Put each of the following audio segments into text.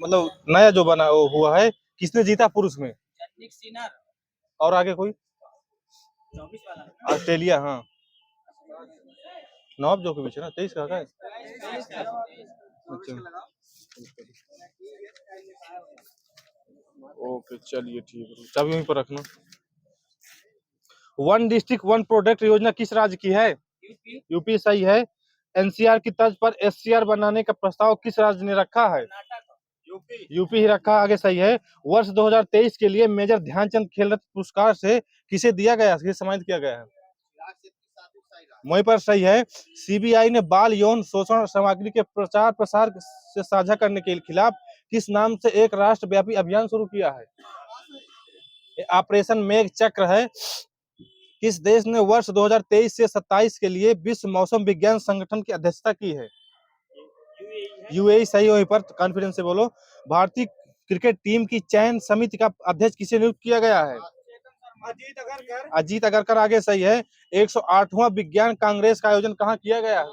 मतलब नया जो बना वो हुआ है, किसने जीता पुरुष में? और आगे कोई? ऑस्ट्रेलिया, हाँ। नवाब जोकोविच है ना, 23 का है। अच्छा, ओके चलिए ठीक है, चाबी वहीं पर रखना। वन डिस्ट्रिक्ट वन प्रोडक्ट योजना किस राज्य की है? यूपी सही है। एनसीआर की तर्ज पर एससीआर बनाने का प्रस्ताव किस राज्य ने रखा है? यूपी ही रखा, आगे सही है। वर्ष 2023 के लिए मेजर ध्यानचंद खेल रत्न पुरस्कार से किसे दिया गया, किसे सम्मानित किया गया है? वहीं पर सही है। सीबीआई ने बाल यौन शोषण सामग्री के प्रचार प्रसार से साझा करने के खिलाफ किस नाम से एक राष्ट्रव्यापी अभियान शुरू किया है? ऑपरेशन मेघ चक्र है। किस देश ने वर्ष 2023 से 27 के लिए विश्व मौसम विज्ञान संगठन की अध्यक्षता की है? यूएई सही, वहीं पर कॉन्फिडेंस से बोलो। भारतीय क्रिकेट टीम की चयन समिति का अध्यक्ष किसे नियुक्त किया गया है? अजीत अगरकर, आगे सही है। 108वां विज्ञान कांग्रेस का आयोजन कहाँ किया गया है?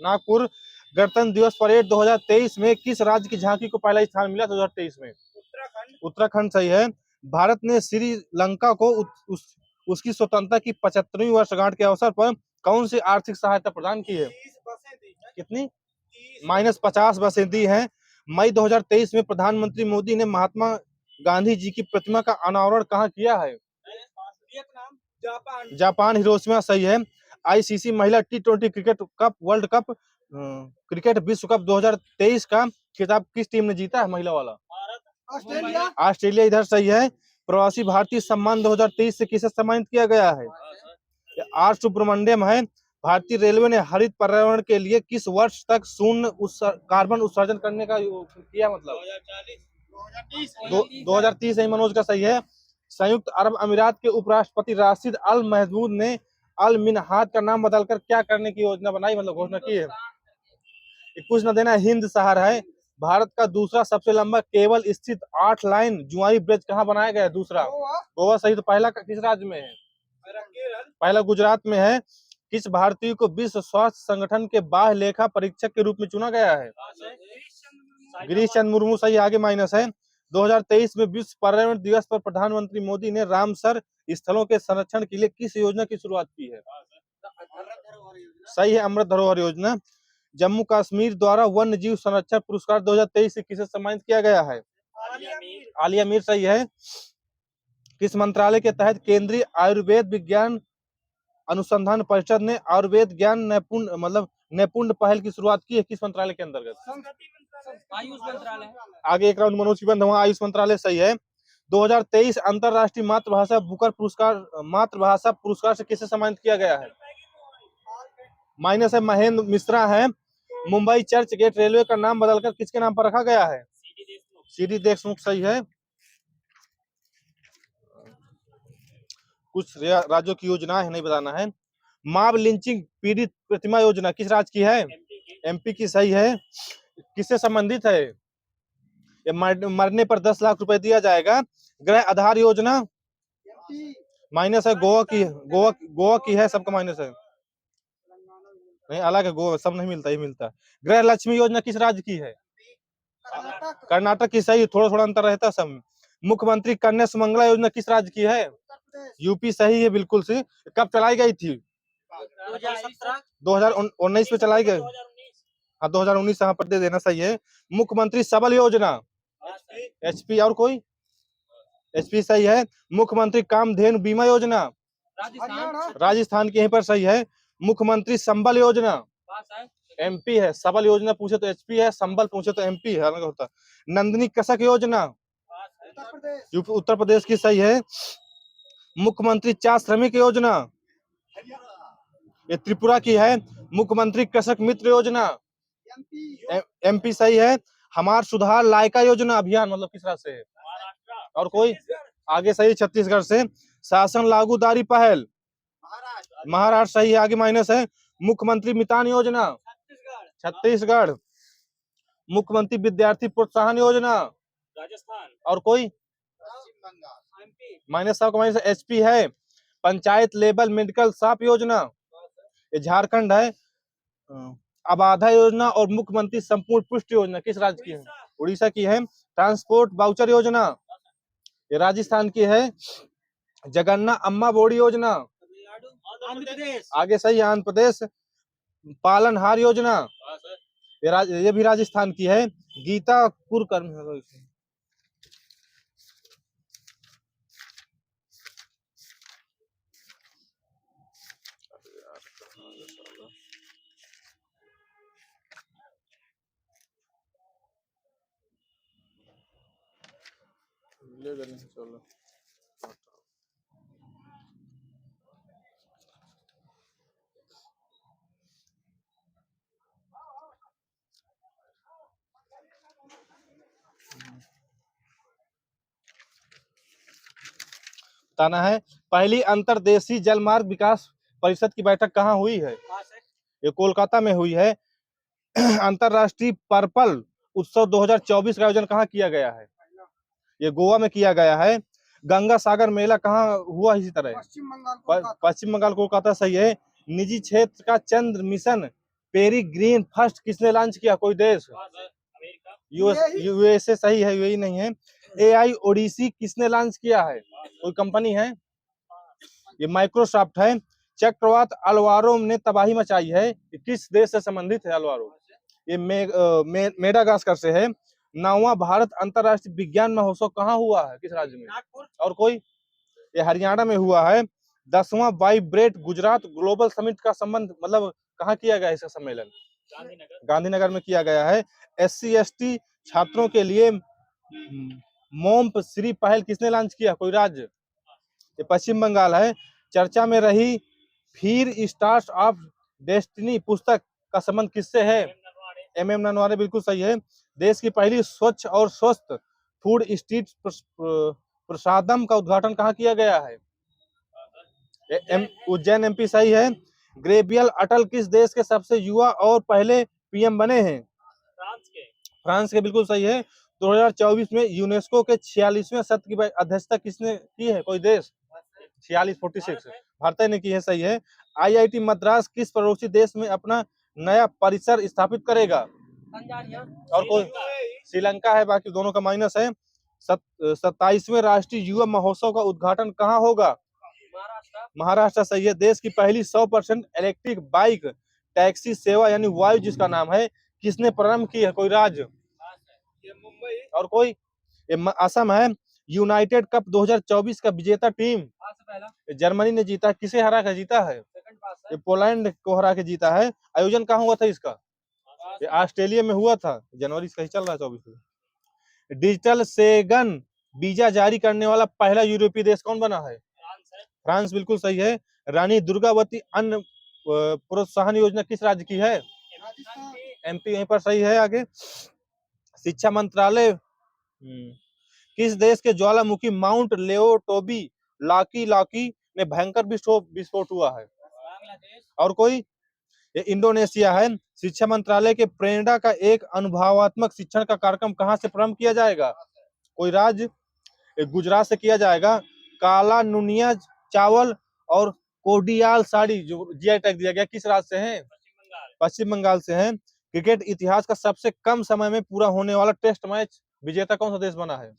नागपुर। गणतंत्र दिवस परेड 2023 में किस राज्य की झांकी को पहला स्थान मिला 2023 में? उत्तराखंड सही है। भारत ने श्रीलंका को उसकी स्वतंत्रता की 75वीं वर्षगांठ के अवसर पर कौन सी आर्थिक सहायता प्रदान की है? कितनी? -50 बसें दी हैं। मई 2023 में प्रधानमंत्री मोदी ने महात्मा गांधी जी की प्रतिमा का अनावरण कहाँ किया है? जापान, हिरोशिमा सही है। आईसीसी महिला T20 cricket cup world cup cricket विश्व कप 2023 का खिताब किस टीम ने जीता है, महिला वाला? ऑस्ट्रेलिया इधर सही है। प्रवासी भारतीय सम्मान 2023 से किसे सम्मानित किया गया है? आर सुब्रमण्यम है। भारतीय रेलवे ने हरित पर्यावरण के लिए किस वर्ष तक शून्य कार्बन उत्सर्जन करने का किया, मतलब 2030 है। मनोज का सही है। संयुक्त अरब अमीरात के उपराष्ट्रपति राशिद अल महमूद ने अल मिनहाद का नाम बदलकर क्या करने की योजना बनाई, मतलब घोषणा की है? कुछ न देना, हिंद शहर है। भारत का दूसरा सबसे लंबा केबल स्थित 8 लाइन जुआई ब्रिज कहाँ बनाया गया है? दूसरा गोवा सही। तो पहला किस राज्य में है? पहला गुजरात में है। किस भारतीय को विश्व स्वास्थ्य संगठन के बाह्य लेखा परीक्षक के रूप में चुना गया है? गिरीश चंद्र मुर्मू सही, आगे माइनस है। 2023 में विश्व पर्यावरण दिवस पर प्रधानमंत्री मोदी ने रामसर स्थलों के संरक्षण के लिए किस योजना की शुरुआत की है? सही है, अमृत धरोहर योजना। जम्मू कश्मीर द्वारा वन्य जीव संरक्षण पुरस्कार 2023 से किसे सम्मानित किया गया है? आलिया मीर सही है। किस मंत्रालय के तहत केंद्रीय आयुर्वेद विज्ञान अनुसंधान परिषद ने आयुर्वेद ज्ञान नैपुण्य पहल की शुरुआत की है? किस मंत्रालय के अंतर्गत? आयुष मंत्रालय। आगे एक राउंड मनोज की बंद हुआ, आयुष मंत्रालय सही है। 2023 अंतरराष्ट्रीय मातृभाषा बुकर पुरस्कार से किसे सम्मानित किया गया है? माइनस है, महेंद्र मिश्रा है। मुंबई चर्च गेट रेलवे का नाम बदलकर किसके नाम पर रखा गया है? सीडी देशमुख सही है। कुछ राज्यों की योजना है, नहीं बताना है। मॉब लिंचिंग पीड़ित प्रतिमा योजना किस राज्य की है? एमपी की सही है। किससे संबंधित है? ये मरने पर 10 लाख रुपए दिया जाएगा। गृह आधार योजना माइनस है। गोवा की है, सबका माइनस है। नहीं, अलग है, गोवा सब नहीं मिलता, ये मिलता। गृह लक्ष्मी योजना किस राज्य की है? कर्नाटक की सही, थोड़ा थोड़ा अंतर रहता सब। मुख्यमंत्री कन्या सुमंगला योजना किस राज्य की है? यूपी सही है, बिल्कुल से। कब चलाई गई थी? 2019 में चलाई गई। हाँ, 2019 यहाँ पर दे देना, सही है। मुख्यमंत्री सबल योजना एचपी, और कोई? एचपी सही है। मुख्यमंत्री कामधेनु बीमा योजना राजस्थान की, यहीं पर सही है। मुख्यमंत्री संबल योजना एमपी है। सबल योजना पूछे तो एचपी है, संबल पूछे तो एमपी है, अलग होता। नंदिनी कसक योजना उत्तर प्रदेश की, सही है। मुख्यमंत्री चा श्रमिक योजना ये त्रिपुरा की है। मुख्यमंत्री कृषक मित्र योजना एमपी सही है। हमार सुधार लायका योजना अभियान मतलब किस राज्य से है? और कोई? आगे सही, छत्तीसगढ़ से। शासन लागूदारी पहल महाराष्ट्र सही है, आगे माइनस है। मुख्यमंत्री मितान योजना छत्तीसगढ़। मुख्यमंत्री विद्यार्थी प्रोत्साहन योजना राजस्थान। और कोई? माइनस, सबका माइनस एचपी है। पंचायत लेवल मेडिकल शॉप योजना ये झारखंड है। आबाधा योजना और मुख्यमंत्री संपूर्ण पुष्टि योजना किस राज्य की है? उड़ीसा की है। ट्रांसपोर्ट वाउचर योजना, ये राजस्थान की है। जगन्ना अम्मा बोर्ड योजना, आगे सही है, आंध्र प्रदेश। पालनहार योजना, ये भी राजस्थान की है। गीता कुरकर्म, चलो बताना है। पहली अंतर्देशीय जलमार्ग विकास परिषद की बैठक कहाँ हुई है? ये कोलकाता में हुई है। अंतरराष्ट्रीय पर्पल उत्सव 2024 का आयोजन कहाँ किया गया है? ये गोवा में किया गया है। गंगा सागर मेला कहाँ हुआ? इसी तरह पश्चिम बंगाल कोलकाता, सही है। निजी क्षेत्र का चंद्र मिशन पेरीग्रीन फर्स्ट किसने लॉन्च किया? कोई देश? यूएसए, सही है, यूएई नहीं है। एआई ओडिसी किसने लॉन्च किया है? कोई कंपनी है? ये माइक्रोसॉफ्ट है। चक्रवात अल्वारो ने तबाही मचाई है, किस देश से संबंधित है अल्वारो? ये मेडागास्कर से है। 9वां भारत अंतरराष्ट्रीय विज्ञान महोत्सव कहाँ हुआ है? किस राज्य में? और कोई? ये हरियाणा में हुआ है। 10वां वाइब्रेट गुजरात ग्लोबल समिट का संबंध मतलब कहाँ किया गया इसका सम्मेलन? गांधीनगर में किया गया है। SC/ST छात्रों के लिए मोम्प श्री पहल किसने लॉन्च किया? कोई राज्य? ये पश्चिम बंगाल है। चर्चा में रही फिर स्टार्स ऑफ डेस्टिनी पुस्तक का संबंध किससे है? MM ननवारे, बिल्कुल सही है। देश की पहली स्वच्छ और स्वस्थ फूड स्ट्रीट प्रसादम का उद्घाटन कहाँ किया गया है? उज्जैन MP, सही है। ग्रेबियल अटल किस देश के सबसे युवा और पहले PM बने हैं? फ्रांस के, बिल्कुल सही है। 2024 में यूनेस्को के 46वें सत्र की अध्यक्षता किसने की है? कोई देश? 46 भारत ने की है, सही है। IIT मद्रास किस पड़ोसी देश में अपना नया परिसर स्थापित करेगा? और कोई? श्रीलंका है, बाकी दोनों का माइनस है। 27वें राष्ट्रीय युवा महोत्सव का उद्घाटन कहाँ होगा? महाराष्ट्र, सही है। देश की पहली 100% इलेक्ट्रिक बाइक टैक्सी सेवा यानी वायु जिसका नाम है, किसने प्रारंभ की है? कोई राज्य? और कोई? ये असम है। यूनाइटेड कप 2024 का विजेता टीम जर्मनी ने जीता। किसे हरा कर जीता है? ये पोलैंड को हरा के जीता है। आयोजन कहाँ हुआ था इसका? ये ऑस्ट्रेलिया में हुआ था। जनवरी से चल रहा है 24 में। डिजिटल सेगन वीजा जारी करने वाला पहला यूरोपीय देश कौन बना है? फ्रांस, बिल्कुल सही है। रानी दुर्गावती अन्न प्रोत्साहन योजना किस राज्य की है? MP, यहीं पर सही है। आगे शिक्षा मंत्रालय किस देश के ज्वालामुखी माउंट लेओटोबी लाकी में भयंकर विस्फोट हुआ है? और कोई? ये इंडोनेशिया है। शिक्षा मंत्रालय के प्रेरणा का एक अनुभवात्मक शिक्षण का कार्यक्रम कहाँ से प्रारंभ किया जाएगा? कोई राज्य? गुजरात से किया जाएगा। काला नुनिया चावल और कोडियाल साड़ी जो GI टैग दिया गया, किस राज्य से है? पश्चिम बंगाल से है। क्रिकेट इतिहास का सबसे कम समय में पूरा होने वाला टेस्ट मैच विजेता कौन सा देश बना है?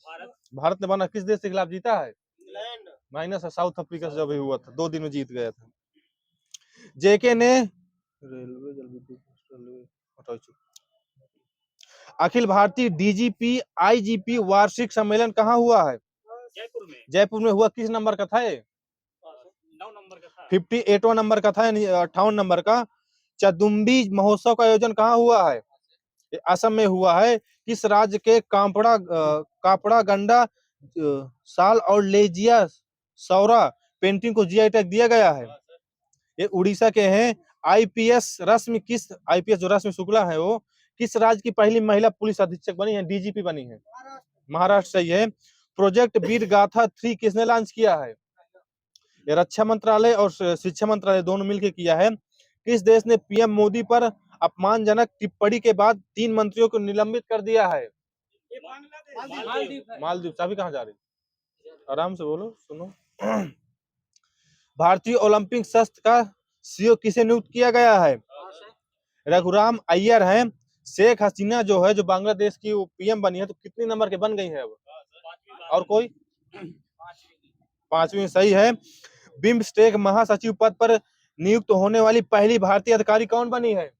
भारत ने बना। किस देश के खिलाफ जीता है? माइनस है, साउथ अफ्रीका से जब हुआ था, 2 दिन में जीत गया था। JK ने अखिल भारतीय DGP IGP वार्षिक सम्मेलन कहाँ हुआ है? जयपुर में हुआ। किस नंबर का था ये? 58वां नंबर का था, यानी 58 नंबर का। चदुम्बी महोत्सव का आयोजन कहाँ हुआ है? असम में हुआ है। किस राज्य के कापड़ा गंडा साल और लेजिया सौरा पेंटिंग को GI टैग दिया गया है? ये उड़ीसा के हैं। IPS जो रश्मि शुक्ला है, वो किस राज्य की पहली महिला पुलिस अधीक्षक बनी है? DGP बनी है। महाराष्ट्र, सही है। प्रोजेक्ट वीर गाथा 3 किसने लॉन्च किया है? ये रक्षा मंत्रालय और शिक्षा मंत्रालय दोनों मिलकर किया है। किस देश ने PM मोदी पर अपमानजनक टिप्पणी के बाद 3 मंत्रियों को निलंबित कर दिया है? मालदीव। चाबी कहाँ जा रही? आराम से बोलो, सुनो। भारतीय ओलंपिक संघ का CEO किसे नियुक्त किया गया है? रघुराम अय्यर हैं। शेख हसीना जो है, जो बांग्लादेश की पीएम बनी है, तो कितनी नंबर के बन गई है अब? और कोई? 5वीं सही है। बिम्स्टेक महासचिव पद पर नियुक्त होने वाली पहली भारतीय अधिकारी कौन बनी है?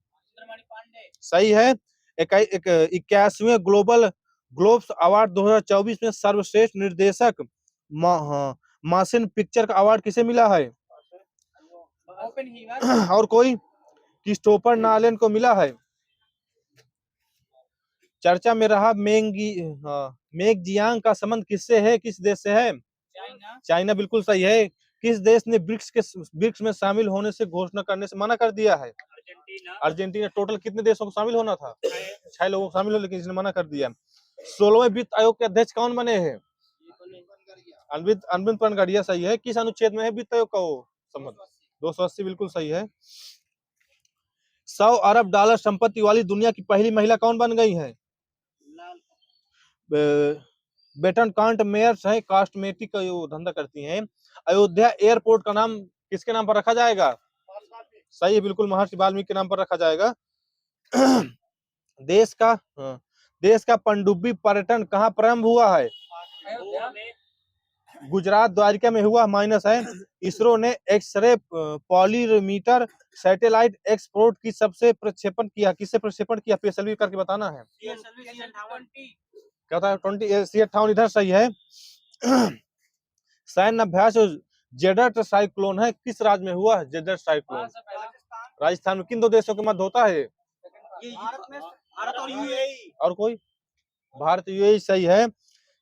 सही है। 81वें ग्लोबल ग्लोब्स अवार्ड 2024 में सर्वश्रेष्ठ निर्देशक मासिन पिक्चर का अवार्ड किसे मिला है? और कोई? क्रिस्टोफर नॉलन को मिला है। चर्चा में रहा मेंगजियांग का संबंध किससे है, किस देश से है? चाइना बिल्कुल सही है। किस देश ने ब्रिक्स में शामिल होने से घोषणा करने से मना कर दिया है? अर्जेंटीना। टोटल कितने देशों को शामिल होना था? 6 लोगों को शामिल हो, लेकिन इसने मना कर दिया। 16वें वित्त आयोग के अध्यक्ष कौन बने हैं? अरविंद पनगड़िया सही है। किस अनुच्छेद में है वित्त आयोग का वो संबंध? 280 बिल्कुल सही है। 100 अरब डॉलर संपत्ति वाली दुनिया की पहली महिला कौन बन गई है? बेटन कांट मेयर्स है, कॉस्मेटिक का वो धंधा करती हैं। अयोध्या एयरपोर्ट का नाम किसके नाम पर रखा जाएगा? सही है बिल्कुल, महर्षि वाल्मीकि के नाम पर रखा जाएगा। देश का पनडुब्बी पर्यटन कहाँ प्रारंभ हुआ है? गुजरात द्वारिका में हुआ, माइनस है। इसरो ने एक्सरे पॉलीमीटर सैटेलाइट एक्सपोर्ट की सबसे प्रक्षेपण किया, किससे प्रक्षेपण किया? पीएसएलवी करके बताना है। क्या था? 58 इधर सही है। सैन्य अभ्यास जेडट साइक्लोन है, किस राज्य में हुआ? जेडट साइक्लोन राजस्थान में। किन दो देशों के मध्य होता है? भारत और यूएई। और कोई? भारत यूएई सही है।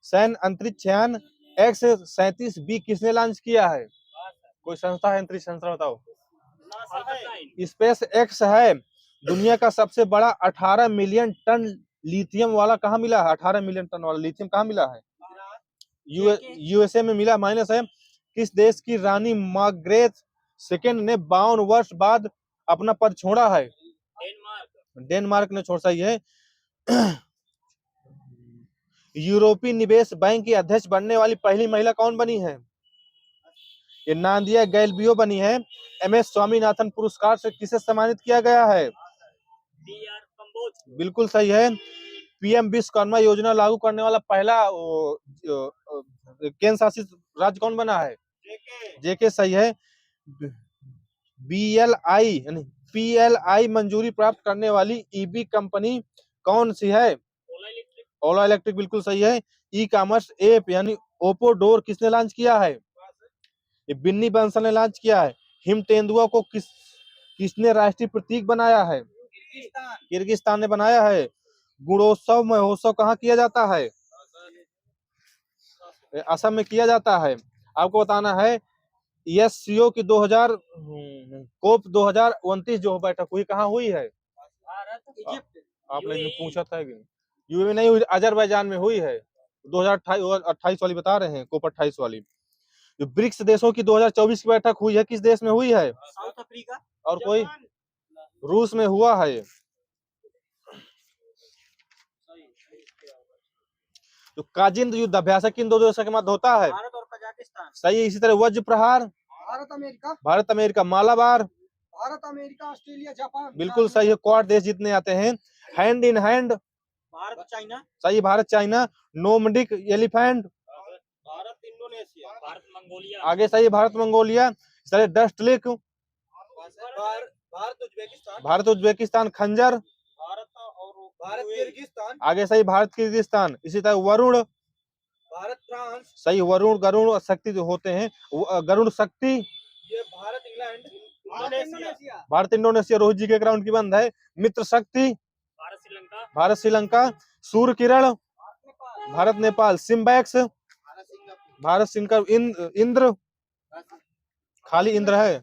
सैन्य अंतरिक्ष यान X-37B किसने लॉन्च किया है? कोई संस्था है अंतरिक्ष संस्था, बताओ। स्पेस एक्स है। दुनिया का सबसे बड़ा 18 मिलियन टन लिथियम वाला कहाँ मिला है? 18 मिलियन टन वाला लिथियम कहाँ मिला है? यूएसए में मिला, माइनस है। किस देश की रानी मार्गरेट सेकेंड ने 52 वर्ष बाद अपना पद छोड़ा है? डेनमार्क ने छोड़, सही है। यूरोपीय निवेश बैंक की अध्यक्ष बनने वाली पहली महिला कौन बनी है? ये नादिया गैल्बियो बनी है। MS स्वामीनाथन पुरस्कार से किसे सम्मानित किया गया है? बिल्कुल सही है। पीएम विश्वकर्मा योजना लागू करने वाला पहला केंद्र शासित राज्य कौन बना है? जेके सही है। PLI मंजूरी प्राप्त करने वाली ईबी कंपनी कौन सी है? ओला इलेक्ट्रिक बिल्कुल सही है। ई कॉमर्स ऐप यानी ओप्पो डोर किसने लॉन्च किया है? ये बिन्नी बंसल ने लॉन्च किया है। हिम तेंदुआ को किसने राष्ट्रीय प्रतीक बनाया है? किर्गिस्तान ने बनाया है। गुणोत्सव महोत्सव कहाँ किया जाता है? असम में किया जाता है। आपको बताना है SCO की 2000 कोप 2029 जो बैठक हुई कहाँ हुई है? आपने पूछा था कि यूएई में नहीं हुई, अजरबैजान में हुई है। 2028 वाली बता रहे हैं, कोप 28 वाली। जो ब्रिक्स देशों की 2024 की बैठक हुई है, किस देश में हुई है? South Africa. और कोई? रूस में हुआ है। जो काजिंद युद्ध अभ्यास किन दो देशों के मध्य होता है? भारत और कजाकिस्तान। सही है। इसी तरह Vajra Prahar? Bharat America. Malabar? Bharat America Australia Japan. बिल्कुल सही है। क्वाड देश जितने आते हैं। Hand in hand? Bharat China. सही, Bharat China. Nomadic elephant? Bharat Indonesia. Bharat Mongolia. आगे सही, भारत मंगोलिया। सही, dust lick? Bharat Uzbekistan. Khanjar? Bharat Kyrgyzstan. आगे सही, भारत किर्गिस्तान। इसी तरह वरुण? भारत फ्रांस। सही, वरुण गरुण शक्ति जो होते हैं, गरुण शक्ति? ये भारत इंग्लैंड। भारत इंडोनेशिया। रोहित जी के ग्राउंड की बंद है। मित्र शक्ति? भारत श्रीलंका। भारत श्रीलंका। सूर्य किरण? भारत नेपाल। सिम्बैक्स? भारत सिंकर। इंद्र? खाली इंद्र है।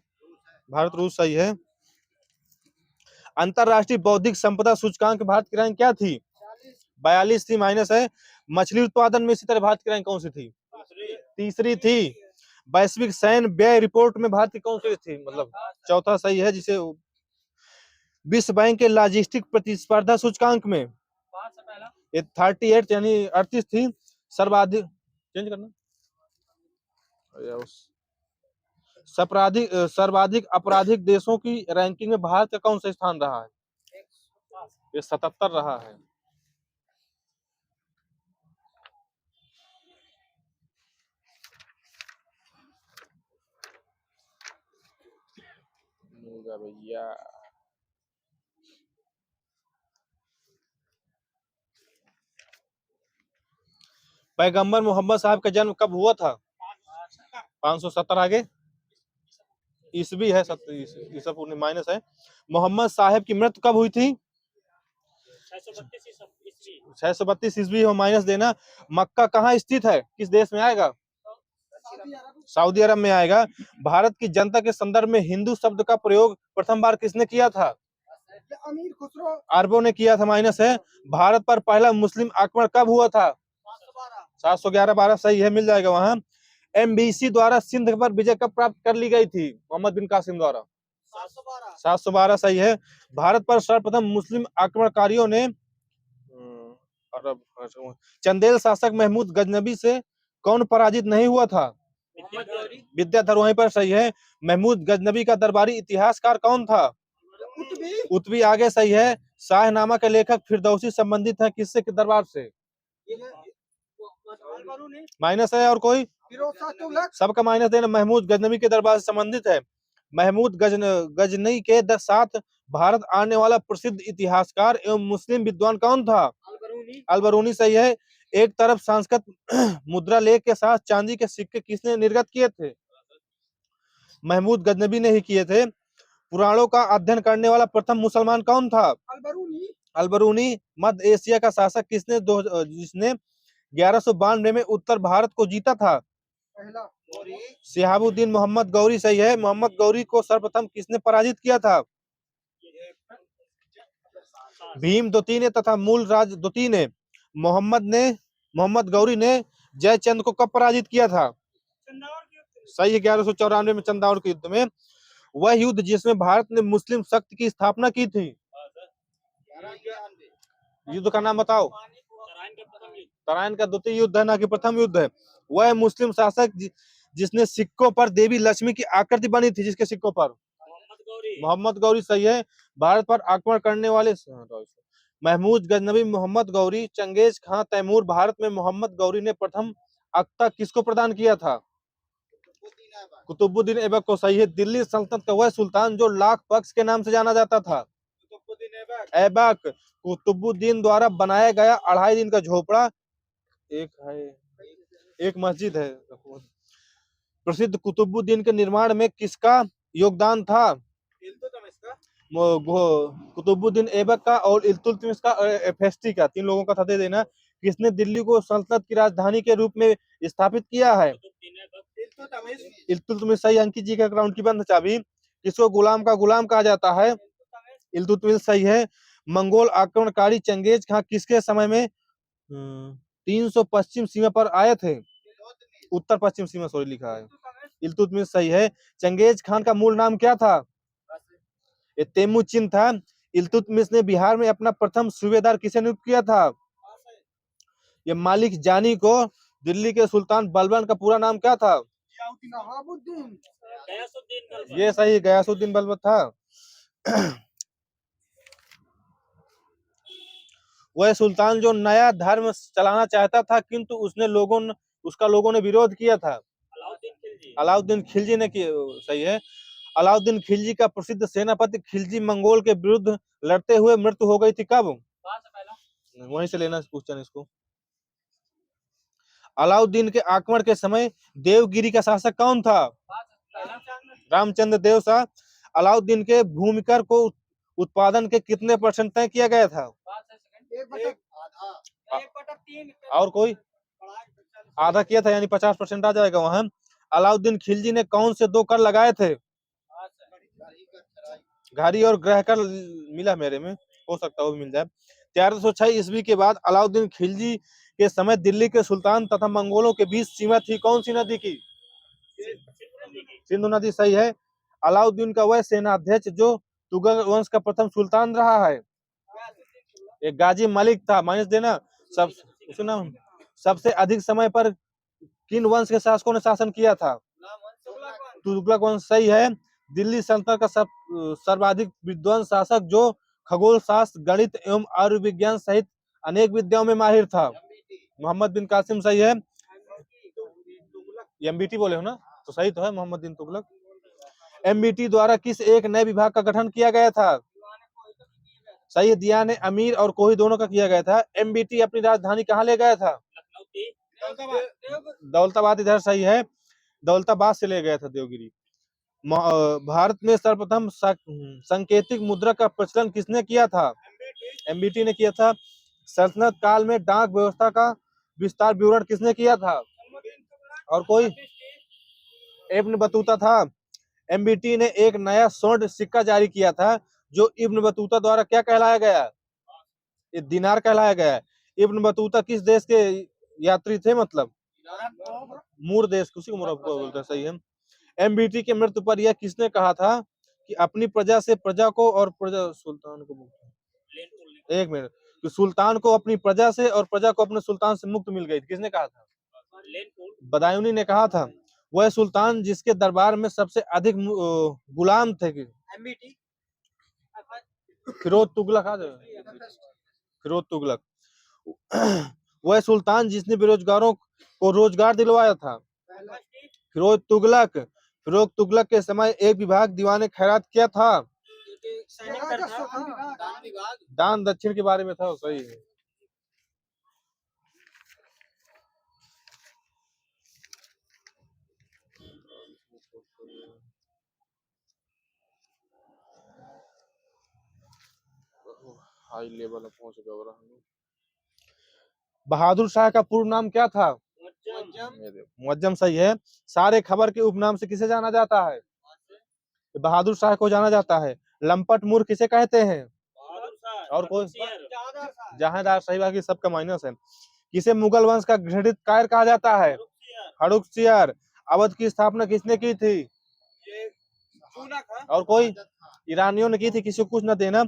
भारत रूस। सही है। अंतरराष्ट्रीय बौद्धिक संपदा सूचकांक भारत की रैंक क्या थी? 42 थी, माइनस है। मछली उत्पादन में इसी तरह भारत की रैंक कौन सी थी? तीसरी थी। वैश्विक सैन्य व्यय रिपोर्ट में भारत की कौन सी थी? मतलब चौथा सही है। जिसे विश्व बैंक के लॉजिस्टिक प्रतिस्पर्धा सूचकांक में 38 यानी 38 थी। सर्वाधिक चेंज करना, सर्वाधिक आपराधिक देशों की रैंकिंग में भारत का कौन सा स्थान रहा है? ये 77 रहा है। भैया पैगंबर मोहम्मद साहब का जन्म कब हुआ था? 570 आगे ईसवी है, ईसा पूर्ण माइनस है। मोहम्मद साहब की मृत्यु कब हुई थी? 632 ईस्वी हो, माइनस देना। मक्का कहाँ स्थित है, किस देश में आएगा? सऊदी अरब में आएगा। भारत की जनता के संदर्भ में हिंदू शब्द का प्रयोग प्रथम बार किसने किया था? अमीर खुसरो। अरबों ने किया था, माइनस है। भारत पर पहला मुस्लिम आक्रमण कब हुआ था? 711 12 सही है, मिल जाएगा वहां। एमबीसी द्वारा सिंध पर विजय कब प्राप्त कर ली गई थी? मोहम्मद बिन कासिम द्वारा 712 सही है। भारत पर सर्वप्रथम मुस्लिम आक्रमणकारियों ने अरब चंदेल शासक महमूद गजनबी से कौन पराजित नहीं हुआ था? विद्याधर, वहीं पर सही है। महमूद गजनबी का दरबारी इतिहासकार कौन था? उत्बी आगे सही है। शाहनामा के लेखक फिरदौसी संबंधित है किससे के दरबार से? माइनस है। और कोई? सबका माइनस देना। महमूद गजनबी के दरबार से संबंधित है। महमूद गजनी के साथ भारत आने वाला प्रसिद्ध इतिहासकार एवं मुस्लिम विद्वान कौन था? अलबरूनी सही है। एक तरफ संस्कृत मुद्रा लेख के साथ चांदी के सिक्के किसने निर्गत किए थे? महमूद गजनबी ने ही किए थे। पुराणों का अध्ययन करने वाला प्रथम मुसलमान कौन था? अलबरूनी। मध्य एशिया का शासक किसने जिसने 1192 में उत्तर भारत को जीता था? शिहाबुद्दीन मोहम्मद गौरी सही है। मोहम्मद गौरी को सर्वप्रथम किसने पराजित किया था? भीम द्वितीय ने तथा मूल राज द्वितीय ने। मोहम्मद गौरी ने जयचंद को कब पराजित किया था? सही है, 1194 में चंदावर के युद्ध में। वह युद्ध जिसमें भारत ने मुस्लिम शक्ति की स्थापना की थी, युद्ध का नाम बताओ। तराइन का द्वितीय युद्ध है, ना कि प्रथम युद्ध है। वह मुस्लिम शासक जिसने सिक्कों पर देवी लक्ष्मी की आकृति बनी थी, जिसके सिक्कों पर? मोहम्मद गौरी सही है। भारत पर आक्रमण करने वाले महमूद गजनबी, मोहम्मद गौरी, चंगेज खां, तैमूर। भारत में मोहम्मद गौरी ने प्रथम अख्ता किसको प्रदान किया था? कुतुबुद्दीन ऐबक को सही है। दिल्ली सल्तनत का वह सुल्तान जो लाख पक्ष के नाम से जाना जाता था? ऐबक। कुतुबुद्दीन द्वारा बनाया गया 2.5 दिन का झोपड़ा एक है, एक मस्जिद है। प्रसिद्ध कुतुबुद्दीन के निर्माण में किसका योगदान था? कुतुबुद्दीन ऐबक का और इल्तुतमिश का, एफेस्टी का, 3 लोगों का था, दे देना। किसने दिल्ली को सल्तनत की राजधानी के रूप में स्थापित किया है? इल्तुतमिश सही। अंकित जी का ग्राउंड की बंद चाबी। किसको गुलाम का गुलाम कहा जाता है? इल्तुतमिश सही है। मंगोल आक्रमणकारी चंगेज खां किसके समय में 300 पश्चिम सीमा पर आए थे? उत्तर पश्चिम सीमा, सॉरी लिखा है। इल्तुतमिश सही है। चंगेज खान का मूल नाम क्या था? ये तेमुचिन था। इल्तुतमिश ने बिहार में अपना प्रथम सूबेदार किसे नियुक्त किया था? ये मालिक जानी को। दिल्ली के सुल्तान बलबन का पूरा नाम क्या था? ये सही, गयासुद्दीन बलबन था। वह सुल्तान जो नया धर्म चलाना चाहता था, किंतु उसका लोगों ने विरोध किया था? अलाउद्दीन खिलजी ने किया, सही है। अलाउद्दीन खिलजी का प्रसिद्ध सेनापति खिलजी मंगोल के विरुद्ध लड़ते हुए मृत्यु हो गई थी कब? वहीं से लेना क्वेश्चन इसको। अलाउद्दीन के आक्रमण के समय देवगिरी का शासक कौन था? रामचंद्र देव सा। अलाउद्दीन के भूमिकर को उत्पादन के कितने % तय किया गया था? और कोई? आधा किया था, यानी 50% आ जाएगा वहां। अलाउद्दीन खिलजी ने कौन से 2 कर लगाए थे? घारी और ग्रह कर मिला मेरे में, हो सकता है वो मिल जाए। 1306 ईस्वी के बाद अलाउद्दीन खिलजी के समय दिल्ली के सुल्तान तथा मंगोलों के बीच सीमा थी कौन सी नदी की? सिंधु नदी सही है। अलाउद्दीन का वह सेनाध्यक्ष जो तुगलक वंश का प्रथम सुल्तान रहा है? एक गाजी मलिक था, माइनस देना। सबसे अधिक समय पर किन वंश के शासकों ने शासन किया था? तुगलक वंश सही है। दिल्ली सल्तनत का सर्वाधिक विद्वान शासक जो खगोल शास्त्र, गणित एवं आयुर्विज्ञान सहित अनेक विद्याओं में माहिर था। मोहम्मद बिन कासिम सही है। एमबीटी बोले हो ना, तो सही तो है मोहम्मद बिन तुगलक। एमबीटी द्वारा किस एक नए विभाग का गठन किया गया था? सही है, दियान अमीर और कोही दोनों का किया गया था। एमबीटी अपनी राजधानी कहाँ ले गया था? दौलताबाद, इधर सही है, दौलताबाद से ले गया था देवगिरी। भारत में सर्वप्रथम संकेतिक मुद्रा का प्रचलन किसने किया था? एमबीटी ने किया था। सल्तनत काल में डाक व्यवस्था का विस्तार विवरण किसने किया था? और कोई? इब्न बतूता था। एमबीटी ने एक नया स्वर्ण सिक्का जारी किया था जो इब्न बतूता द्वारा क्या कहलाया गया? ये दिनार कहलाया गया है। इब्न बतूता किस देश के यात्री थे? मतलब मूर देश, उसी को मोरक्को बोलते हैं। सही है। एमबीटी के मृत्यु पर यह किसने कहा था कि अपनी प्रजा से प्रजा को और प्रजा सुल्तान को मुक्त? एक मिनट, तो सुल्तान को अपनी प्रजा से और प्रजा को अपने सुल्तान से मुक्त मिल गई, किसने कहा था? बदायूनी ने कहा था। वह सुल्तान जिसके दरबार में सबसे अधिक गुलाम थे? फिरोज तुगलक। फिरोज तुगलक। वह सुल्तान जिसने बेरोजगारों को रोजगार दिलवाया था? फिरोज तुगलक। फिरोज तुगलक के समय एक विभाग दीवाने खैरात किया था? दान दक्षिण के बारे में था। सही है। हाई लेवल पहुंच गया। बहादुर शाह का पूर्ण नाम क्या था? मुअज्जम सही है। सारे खबर के उपनाम से किसे जाना जाता है? बहादुर शाह को जाना जाता है। लंपट मूर किसे कहते हैं? और कोई? जहांदार। सही बात, सबका माइनस है। किसे मुगल वंश का घृणित कायर कहा जाता है? हड़ुकसियार। अवध की स्थापना किसने की थी? और कोई? ईरानियों ने की थी, किसी को कुछ न देना।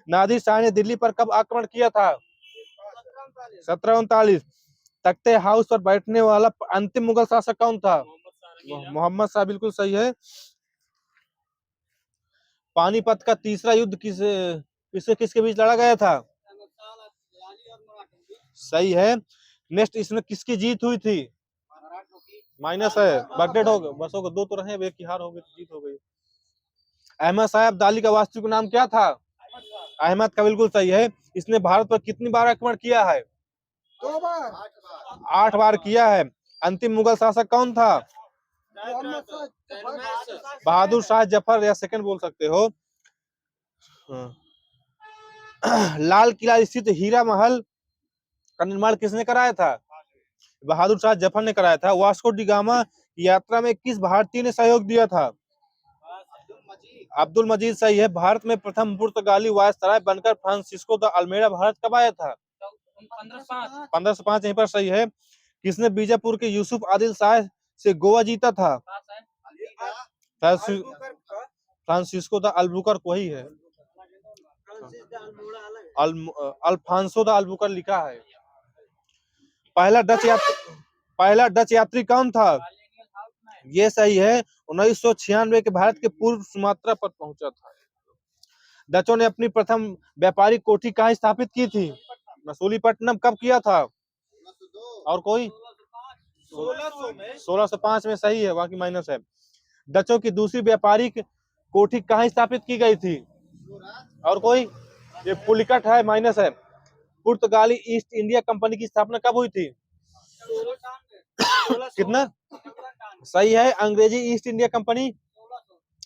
नादिर शाह ने दिल्ली पर कब आक्रमण किया था? 1739। तख्ते हाउस पर बैठने वाला अंतिम मुगल शासक कौन था? मोहम्मद शाह, बिल्कुल सही है। पानीपत का तीसरा युद्ध किसके बीच लड़ा गया था? सही है। नेक्स्ट, इसमें किसकी जीत हुई थी? माइनस है, बकडेड हो गए, बस हो गए, दो तो रहे, एक की हार हो गई, जीत हो गई। अहमद शाह अब्दाली का वास्तविक नाम क्या था? अहमद का बिल्कुल सही है। इसने भारत पर कितनी बार आक्रमण किया है? 2 बार। 8 बार किया है। अंतिम मुगल शासक कौन था? बहादुर शाह जफर, या सेकंड बोल सकते हो। लाल किला स्थित हीरा महल का निर्माण किसने कराया था? बहादुर शाह जफर ने कराया था। वास्को डी गामा यात्रा में किस भारतीय ने सहयोग दिया था? अब्दुल मजीद सही है। भारत में प्रथम पुर्तगाली वायसराय बनकर फ्रांसिस्को द अल्मेडा भारत कब आया था? 1505। यहीं पर सही है। किसने बीजापुर के यूसुफ आदिल शाह से गोवा जीता था? फ्रांसिस्को द अल्बुकर्क वही है। अल्फांसो द अल्बुकर्क लिखा है। पहला डच यात्री कौन था? ये सही है। 1996 के भारत के पूर्व सुमात्रा पर पहुंचा था। डचों ने अपनी प्रथम व्यापारिक कोठी कहाँ स्थापित की थी? मसूलीपट्टनम। कब किया था? और कोई? 1605 में। सही है, बाकी माइनस है। डचों की दूसरी व्यापारिक कोठी कहाँ स्थापित की गई थी? और कोई? ये पुलिकट है, माइनस है। पुर्तगाली ईस्ट इंडिया कंपनी की स्थापना कब हुई थी? कितना? सही है। अंग्रेजी ईस्ट इंडिया कंपनी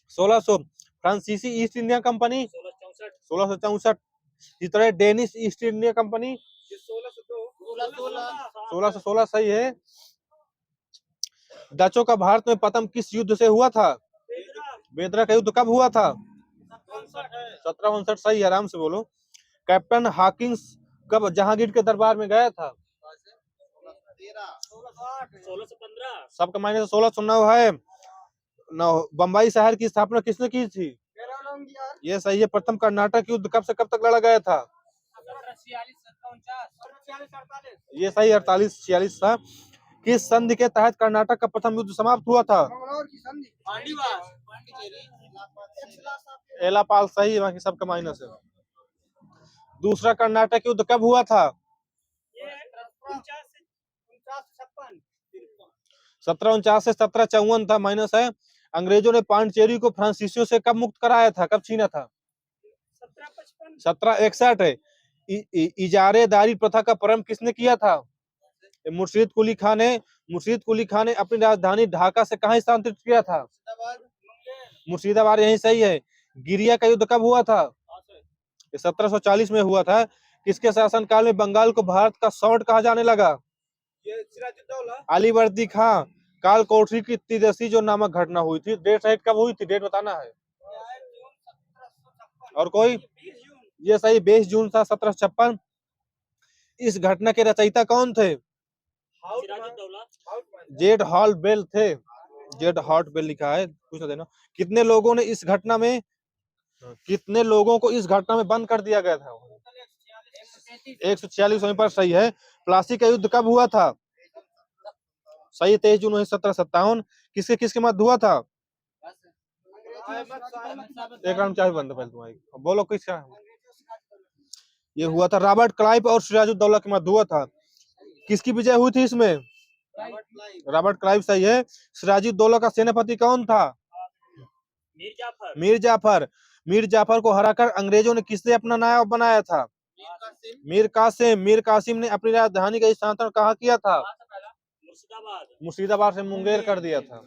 1600। फ्रांसीसी ईस्ट इंडिया कंपनी 1664। इस तरह डेनिश ईस्ट इंडिया कंपनी 1616। सही है। डचों का भारत में पतन किस युद्ध से हुआ था? बेदरा का युद्ध कब हुआ था? 1759। सही, आराम से बोलो। कैप्टन हॉकिंस कब जहांगीर के दरबार में गया था? 1615। सबका माइनस 1609 है। बम्बई शहर की स्थापना किसने की थी? ये सही है। प्रथम कर्नाटक युद्ध कब से कब तक लड़ा गया था? ये सही, 48-46 था। किस संधि के तहत कर्नाटक का प्रथम युद्ध समाप्त हुआ था? एलापाल। सही है, बाकी सबका माइनस है। दूसरा कर्नाटक युद्ध कब हुआ था? 1749 से 1754 था, माइनस है। अंग्रेजों ने पांडिचेरी को फ्रांसीसियों से कब मुक्त कराया था, कब छीना था? 1761 है। इजारेदारी प्रथा का प्रारंभ किसने किया था? मुर्शीद कुली खान ने। मुर्शीद कुली खान ने अपनी राजधानी ढाका से कहां स्थानांतरित किया था? मुर्शिदाबाद, यही सही है। गिरिया का युद्ध कब हुआ था? 1740 में हुआ था। किसके शासनकाल में बंगाल को भारत का सौंठ कहा जाने लगा? अलीवर्दी खां। काल कोठरी की त्रिदशी जो नामक घटना हुई थी, डेट सहित कब हुई थी, डेट बताना है। और कोई? ये सही, 20 जून था 1756। इस घटना के रचयिता कौन थे? जेड हॉल बेल थे। जेड हॉट बेल लिखा है, कुछ देना। कितने लोगों ने इस घटना में कितने लोगों को इस घटना में बंद कर दिया गया था? 146 वहीं पर सही है। प्लासी का युद्ध कब हुआ था? सही, 23 जून 1757। किसके किसके मध्य हुआ था? एक राउंड चाय बंद पहले तुम्हारी, बोलो किसका। ये हुआ था रॉबर्ट क्लाइव और सिराजुद्दौला के मध्य हुआ था। किसकी विजय हुई थी इसमें? रॉबर्ट क्लाइव सही है। सिराजुद्दौला का सेनापति कौन था? मीर जाफर। मीर जाफर को हराकर अंग्रेजों ने किससे अपना नायब बनाया था? मीर कासिम। मीर कासिम ने अपनी राजधानी का स्थानांतरण कहाँ किया था? मुर्शिदाबाद से मुंगेर कर दिया था।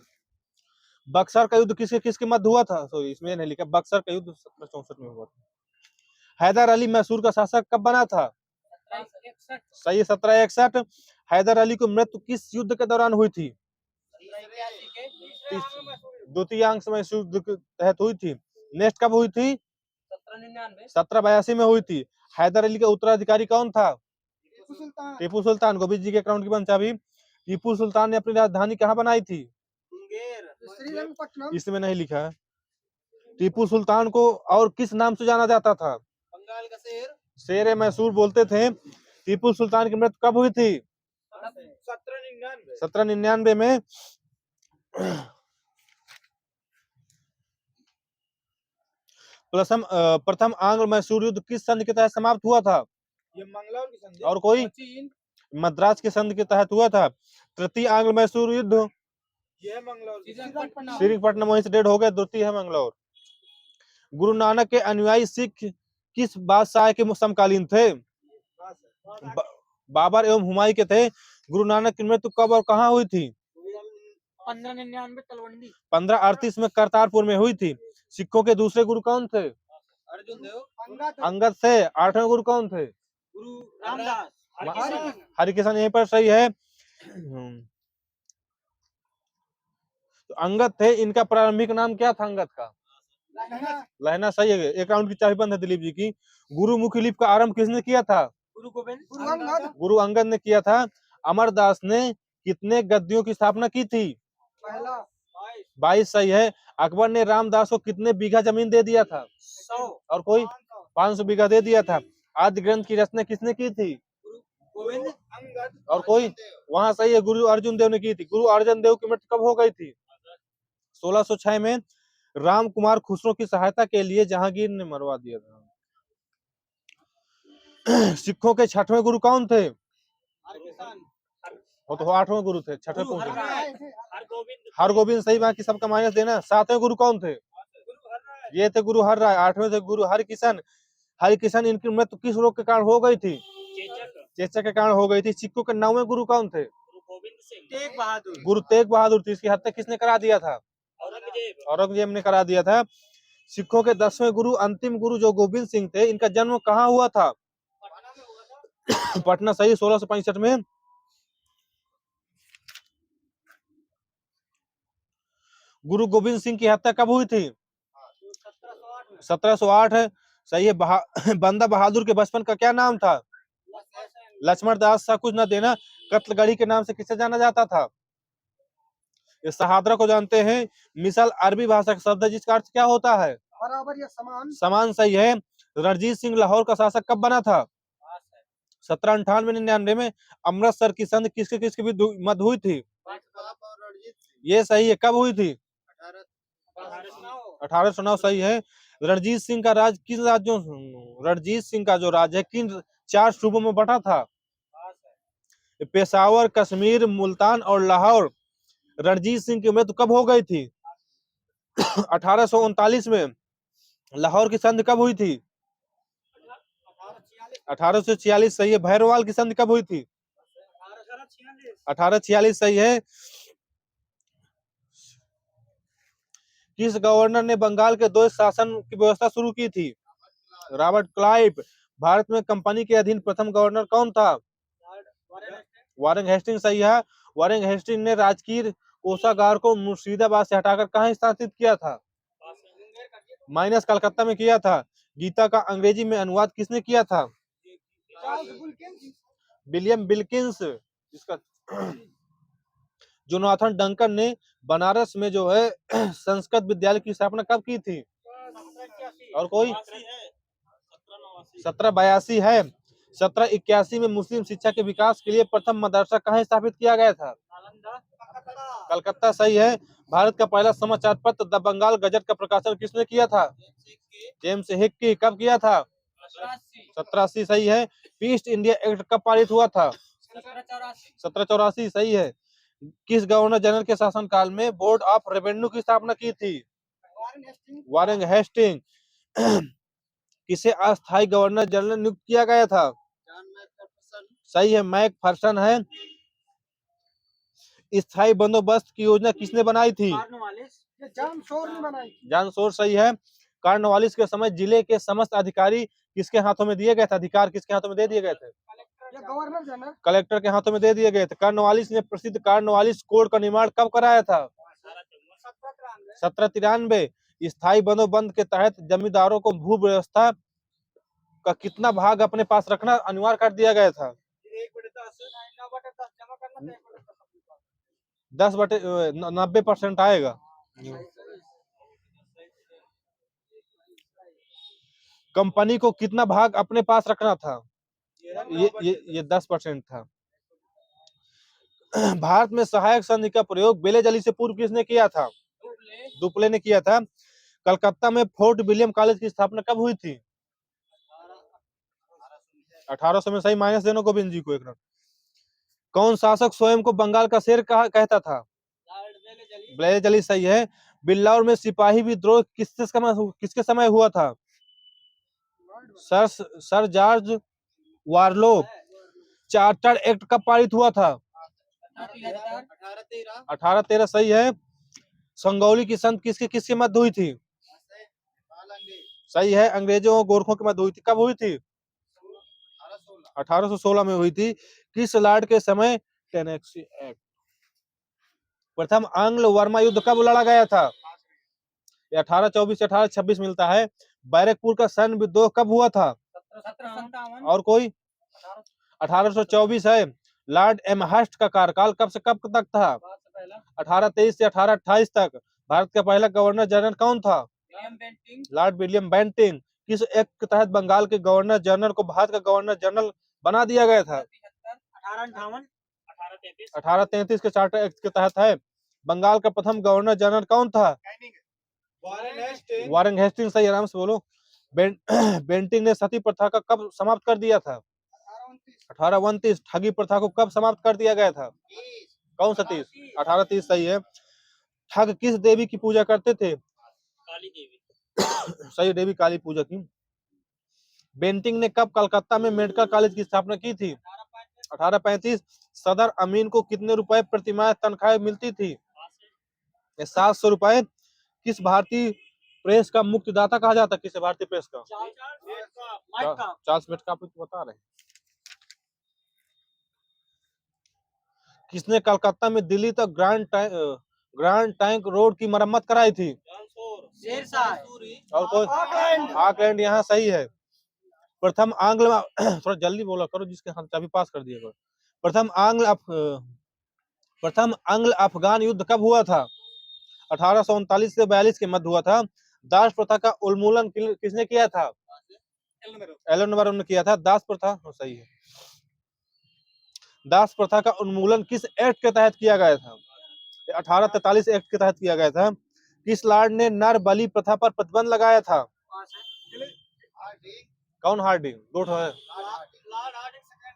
बक्सर का युद्ध किसके किसके मध्य हुआ था? सॉरी, इसमें नहीं लिखा। बक्सर का युद्ध 1764 में हुआ था। हैदर अली मैसूर का शासक कब बना था? सही, 1761। हैदर अली को मृत्यु किस युद्ध के दौरान हुई थी? द्वितीयांश मैसूर युद्ध के तहत हुई थी। नेक्स्ट कब हुई थी? 1782 में हुई थी। हैदर अली का उत्तराधिकारी कौन था? टीपू सुल्तान। गोविंद जी के अकाउंट की बन चाबी। टीपू सुल्तान ने अपनी राजधानी कहाँ बनाई थी? इसमें नहीं लिखा है। टीपू सुल्तान को और किस नाम से जाना जाता था? बंगाल का शेर। शेर मैसूर बोलते थे। टीपू सुल्तान की मृत्यु कब हुई थी? 1799 में। प्रथम आंग्ल मैसूर युद्ध किस संधि के तहत समाप्त हुआ था? ये मंगलौर की संधि। और कोई? मद्रास के संधि के तहत हुआ था। तृतीय आंग्ल मैसूर युद्ध ये मंगलौर, श्रीरंगपट्टनम, वहीं से डेढ़ हो गया। द्वितीय है मंगलौर। गुरु नानक के अनुयायी सिख किस बादशाह के समकालीन थे? बाबर एवं हुमायूं के थे। गुरु नानक की मृत्यु कब और कहाँ हुई थी? 1538 में करतारपुर में हुई थी। सिखों के दूसरे गुरु कौन थे? अर्जुन देव। अंगद थे। 8वें गुरु कौन थे? गुरु रामदास। हरिकिशन यहीं पर सही है। तो अंगद थे। इनका प्रारंभिक नाम क्या था अंगद का? लहना सही है। एक राउंड की चाबी बंद है दिलीप जी की। गुरुमुखी लिपि का आरंभ किसने किया था? गुरु अंगद ने किया था। अमरदास ने कितने गद्दियों की स्थापना की थी? 22 सही है। अकबर ने रामदास को कितने बीघा जमीन दे दिया था? 100। और कोई? 500 बीघा दे दिया था। आदि ग्रंथ की रचना किसने की थी? और कोई? वहां सही है, गुरु अर्जुन देव ने की थी। गुरु अर्जुन देव की मृत्यु कब हो गई थी? 1606 में। राम कुमार खुसरो की सहायता के लिए जहांगीर ने मरवा दिया था। सिखों के 6वें गुरु कौन थे? वो तो 8वें गुरु थे, 6वें पहुंचे। हरगोविंद सही। बाकी सबका माइनस देना। 7वें गुरु कौन थे? ये थे गुरु हर राय। 8वें थे गुरु हरकिशन। हरकिशन इनकी मृत्यु किस रोग के कारण हो गई थी? चेचक के कारण हो गई थी। सिखों के 9वें गुरु कौन थे? गुरु तेग बहादुर थी। इसकी हत्या किसने करा दिया था? औरंगजेब ने करा दिया था। सिखों के 10वें गुरु अंतिम गुरु जो गोविंद सिंह थे, इनका जन्म कहाँ हुआ था? पटना सही, 1665 में। गुरु गोविंद सिंह की हत्या कब हुई थी? 1708 है। सही है। बंदा बहादुर के बचपन का क्या नाम था? लक्ष्मण दास सा। कुछ न देना। कत्लगढ़ी के नाम से किसे जाना जाता था? ये शहादरा को जानते हैं। मिसल अरबी भाषा का शब्द है जिसका अर्थ क्या होता है? बराबर या समान। समान सही है। रणजीत सिंह लाहौर का शासक कब बना था? 1798-99 में। अमृतसर की संधि किसके किसके भी मध्य हुई थी? ये सही है। कब हुई थी? 1809 सही है। रणजीत सिंह का राज किन राज्यों रणजीत सिंह का जो राज्य है किन 4 सूबों में बटा था? पेशावर, कश्मीर, मुल्तान और लाहौर। रणजीत सिंह की मृत्यु कब हो गई थी? 1839 में। लाहौर की संधि कब हुई थी? 1846 सही है। भैरवाल की संधि कब हुई थी? 1846 सही है। किस गवर्नर ने बंगाल के द्वैत शासन की व्यवस्था शुरू की थी? Robert Clive. भारत में कंपनी के अधीन प्रथम गवर्नर कौन था? वारेन हेस्टिंग सही है। वारेन हेस्टिंग ने राजकीय कोषागार को मुर्शिदाबाद से हटाकर कहाँ स्थापित किया था? माइनस कलकत्ता में किया था। गीता का अंग्रेजी में अनुवाद किसने किया था? William Wilkins. इसका जोनाथन डंकन ने बनारस में जो है संस्कृत विद्यालय की स्थापना कब की थी? और कोई? 1782 है। 1781 में मुस्लिम शिक्षा के विकास के लिए प्रथम मदरसा कहाँ स्थापित किया गया था? कलकत्ता सही है। भारत का पहला समाचार पत्र द बंगाल गजट का प्रकाशन किसने किया था? James Hickey. कब किया था? 1780 सही है। ईस्ट इंडिया एक्ट कब पारित हुआ था? 1784 सही है। किस गवर्नर जनरल के शासनकाल में बोर्ड ऑफ रेवेन्यू की स्थापना की थी? Warren Hasting. किसे अस्थायी गवर्नर जनरल नियुक्त किया गया था? सही है, मैकफर्सन है। स्थायी बंदोबस्त की योजना किसने बनाई थी? जॉन शोर सही है। कॉर्नवालिस के समय जिले के समस्त अधिकारी किसके हाथों में दिए गए थे? अधिकार किसके हाथों में दे दिए गए थे? गवर्नर जनरल, कलेक्टर के हाथों में दे दिए गए थे। कॉर्नवालिस ने प्रसिद्ध कॉर्नवालिस कोड का निर्माण कब कराया था? 1793। स्थायी बंदोबस्त के तहत जमींदारों को भू व्यवस्था का कितना भाग अपने पास रखना अनिवार्य कर दिया गया था? 10/90% आएगा। कंपनी को कितना भाग अपने पास रखना था? ये 10% था। भारत में सहायक संधि का प्रयोग बेलेजली से पूर्व किसने किया था? दुपले ने किया था। कलकत्ता में फोर्ट विलियम कॉलेज की स्थापना कब हुई थी? 1800 में सही। माइनस देना गोविंद जी को एक रन। कौन शासक स्वयं को बंगाल का शेर कहता था? बेलेजली सही है। बिल्लौर में सिपाही विद्रोह किसके समय हुआ था? Sir George Barlow. Charter act कब पारित हुआ था? 1813 सही है। संगौली की संधि किसके मध्य हुई थी? सही है, अंग्रेजों और गोरखों के मध्य हुई थी। कब हुई थी? 1816 में हुई थी। किस लॉर्ड के समय टेनेक्सी एक्ट? प्रथम आंग्ल वर्मा युद्ध कब लड़ा गया था? 1824 से 1826 मिलता है। बैरकपुर का सैन्य विद्रोह कब हुआ था? और कोई? 1824 है। लॉर्ड एमहर्स्ट का कार्यकाल कब से कब तक था? 1823 से 1828 तक। भारत का पहला गवर्नर जनरल कौन था? Lord William Bentinck. किस एक्ट के तहत बंगाल के गवर्नर जनरल को भारत का गवर्नर जनरल बना दिया गया था? 1833 के चार्टर एक्ट के तहत है। बंगाल का प्रथम गवर्नर जनरल कौन था? वारेन हेस्टिंग सही। आराम से बोलो। बेंटिंग ने सती प्रथा का कब समाप्त कर दिया था? 1829। ठगी प्रथा को कब समाप्त कर दिया गया था? कौन सा 30? 1830 सही है। ठग किस देवी की पूजा करते थे? काली देवी। सही, देवी काली पूजा की। बेंटिंग ने कब कलकत्ता में मेडिकल कॉलेज की स्थापना की थी? 1835। सदर अमीन को कितने रुपए प्रतिमाह तनख्वाह मिलती थी? 700 रुपए। किस भारतीय प्रेस का मुक्तिदाता कहा जाता है? किस भारतीय प्रेस का? चार्ल्स मेटकाफ बता रहे हैं। किसने कलकत्ता में दिल्ली तक ग्रैंड टैंक रोड की मरम्मत कराई थी? और कोई? ऑकलैंड यहाँ सही है। प्रथम आंग्ल थोड़ा जल्दी बोला करो जिसके हाथ चाबी पास कर दिया करो। प्रथम आंग्ल अफगान युद्ध कब हुआ था? 1839 से 42 के मध्य हुआ था। दास प्रथा का उन्मूलन किसने किया था? एलन ने किया था। दास प्रथा सही है। दास प्रथा का उन्मूलन किस एक्ट के तहत किया गया था? 1843 एक्ट के तहत किया गया था। किस लॉर्ड ने नर बलि प्रथा पर प्रतिबंध लगाया था? कौन हार्डिंग? दो ठो है।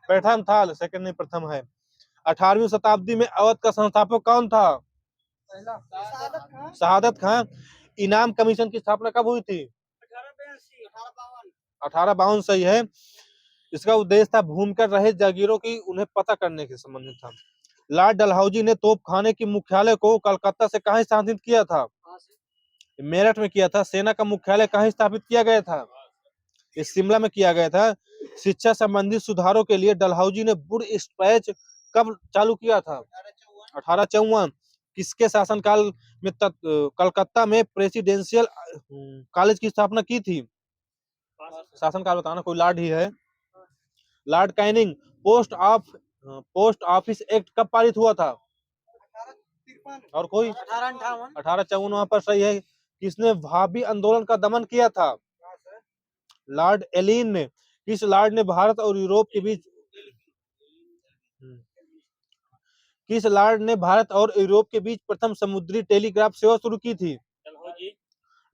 प्रथम था, सेकंड नहीं, प्रथम है। 18वीं शताब्दी में अवध का संस्थापक कौन था? शहादत खां। इनाम कमीशन की स्थापना कब हुई थी? 1852 सही है। इसका उद्देश्य था भूमिकर रहित जागीरों की उन्हें पता करने के संबंधित था। लॉर्ड डलहौजी ने तोपखाने की मुख्यालय को कलकत्ता से कहां स्थापित किया था? मेरठ में किया था। सेना का मुख्यालय कहां स्थापित किया गया था? इस शिमला में किया गया था। शिक्षा संबंधी सुधारों के लिए डलहौजी ने वुड स्क्रैच कब चालू किया था? 1854। किसके शासनकाल में कलकत्ता में प्रेसिडेंशियल कॉलेज की स्थापना की थी? शासनकाल बताना, कोई लॉर्ड ही है। Lord Canning. Post office act कब पारित हुआ था? और कोई? 1854 वहां पर सही है। किसने भाभी आंदोलन का दमन किया था? लॉर्ड एलिन ने। किस लॉर्ड ने भारत और यूरोप के बीच किस लॉर्ड ने भारत और यूरोप के बीच प्रथम समुद्री टेलीग्राफ सेवा शुरू की थी?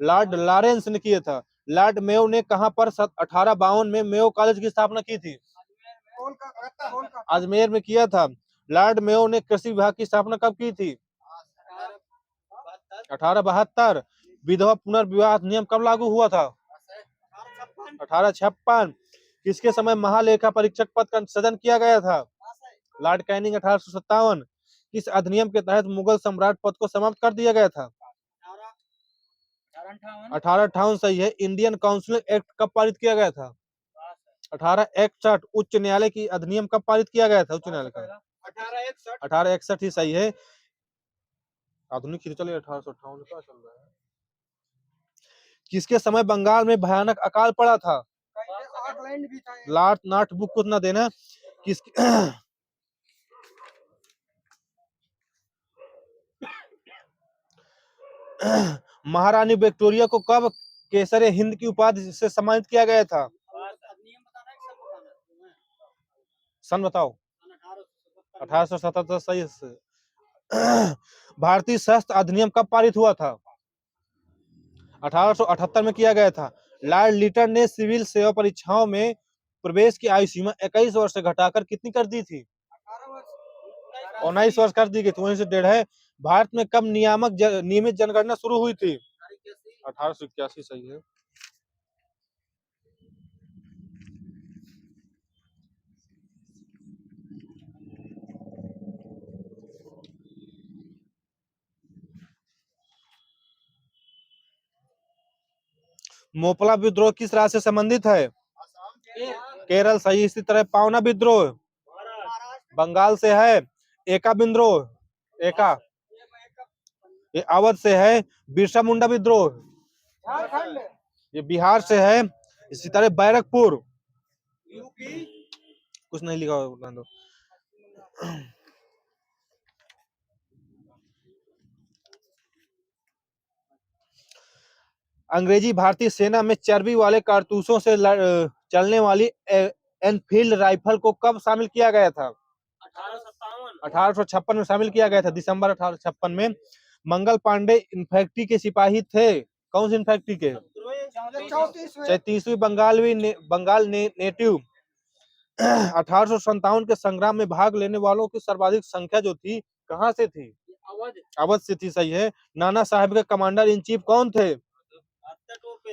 लॉर्ड लॉरेंस ने किया था। लॉर्ड मेयो ने कहां पर 1852 में मेयो कॉलेज की स्थापना की थी? अजमेर में किया था। लॉर्ड मेयो ने कृषि विभाग की स्थापना कब की थी? 1872। विधवा पुनर्विवाह अधिनियम कब लागू हुआ था? 1856। किसके समय महालेखा परीक्षक पद का सृजन किया गया था? Lord Canning. 1857। किस अधिनियम के तहत मुगल सम्राट पद को समाप्त कर दिया गया था? 1858 सही है। इंडियन काउंसिल एक्ट कब पारित किया गया था? 1861। उच्च न्यायालय की अधिनियम कब पारित किया गया था? उच्च न्यायालय का 1861 ही सही है। आधुनिक ही चलिए 1858 क्या चल रहा है। किसके समय बंगाल में भयानक अकाल पड़ा था? नोट बुक को ना देना। किसके महारानी विक्टोरिया को कब केसर हिंद की उपाधि से सम्मानित किया गया था? सन बताओ। 1877 सही है। भारतीय शस्त्र अधिनियम कब पारित हुआ था? 1878 में किया गया था। लॉर्ड लिटन ने सिविल सेवा परीक्षाओं में प्रवेश की आयु सीमा 21 वर्ष से घटाकर कितनी कर दी थी? 19 वर्ष कर दी गई थी। वहीं से 1.5 है। भारत में कब नियमित जनगणना शुरू हुई थी? 1881 सही है। मोपला विद्रोह किस राज्य से संबंधित है? केरल सही। इसी तरह पावना विद्रोह बंगाल से है। एका विद्रोह ये अवध से है। बिरसा मुंडा विद्रोह ये बिहार से है। इसी तरह बैरकपुर कुछ नहीं लिखा दो। अंग्रेजी भारतीय सेना में चर्बी वाले कारतूसों से चलने वाली एनफील्ड राइफल को कब शामिल किया गया था? 1856 में शामिल किया गया था, दिसंबर 1856 में। मंगल पांडे इन्फेंट्री के सिपाही थे। कौन सी इन्फेंट्री के? 34वीं बंगाल नेटिव। 1857 के संग्राम में भाग लेने वालों की सर्वाधिक संख्या जो थी कहां से थी? अवध से थी सही है। नाना साहब के कमांडर इन चीफ कौन थे?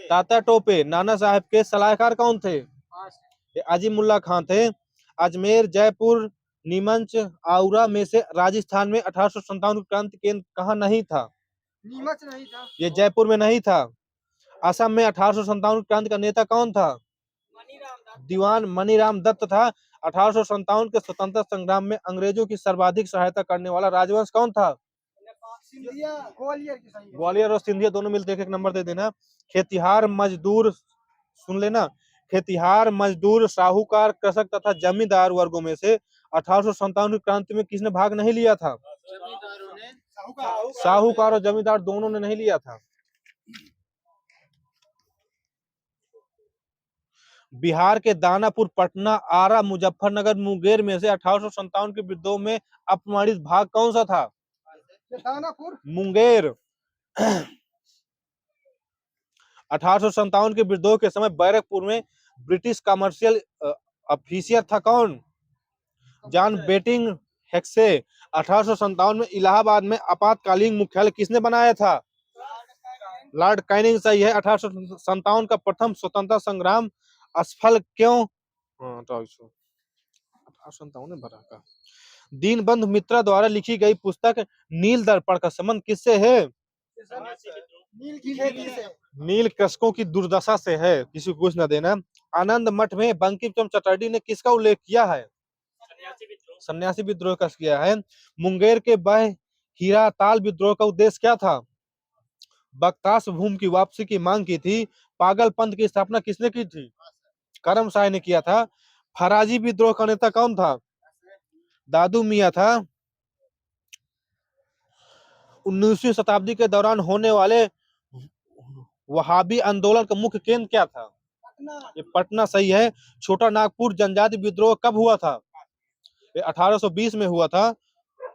तात्या टोपे। नाना साहब के सलाहकार कौन थे? अजीमुल्ला खां थे। अजमेर, जयपुर, नीमच, आउरा में से राजस्थान में 1857 क्रांति केंद्र कहाँ नहीं था? नीमच नहीं था। ये जयपुर में नहीं था। असम में 1857 क्रांति का नेता कौन था? दीवान मनीराम दत्त था। 1857 के स्वतंत्रता संग्राम में अंग्रेजों की सर्वाधिक सहायता करने वाला राजवंश कौन था? ग्वालियर और सिंधिया दोनों मिलते एक नंबर दे देना। खेतिहार मजदूर सुन लेना। खेतिहार मजदूर साहूकार कृषक तथा जमींदार वर्गों में से 1857 की क्रांति में किसने भाग नहीं लिया था? साहूकार और जमींदार दोनों ने नहीं लिया था। बिहार के दानापुर, पटना, आरा, मुजफ्फरनगर, मुंगेर में से 1857 के विद्रोह में अपमानित भाग कौन सा था? दानापुर, मुंगेर। 1857 के विद्रोह के समय बैरकपुर में ब्रिटिश कमर्शियल ऑफिसर था कौन? John betting hex. 1857 में इलाहाबाद में आपातकालीन मुख्यालय किसने बनाया था? लॉर्ड कैनिंग सही है। 1857 का प्रथम स्वतंत्रता संग्राम असफल क्यों? 1857 में भरा का। दीनबंधु मित्रा द्वारा लिखी गई पुस्तक नील दर्पण का संबंध किससे है? नील कृषकों की दुर्दशा से है, किसी को कुछ न देना। आनंद मठ में बंकिम चंद्र चटर्जी ने किसका उल्लेख किया है? सन्यासी विद्रोह का किया है। मुंगेर के बह हीरा ताल विद्रोह का उद्देश्य क्या था? बक्तास भूमि की वापसी की मांग की थी। पागल पंथ की स्थापना किसने की थी? करम शाह ने किया था। फराजी विद्रोह का नेता कौन था? दादू मियां था। 19वीं शताब्दी के दौरान होने वाले वहाबी आंदोलन का मुख्य केंद्र क्या था? ये पटना सही है। छोटा नागपुर जनजाति विद्रोह कब हुआ था? ये 1820 में हुआ था।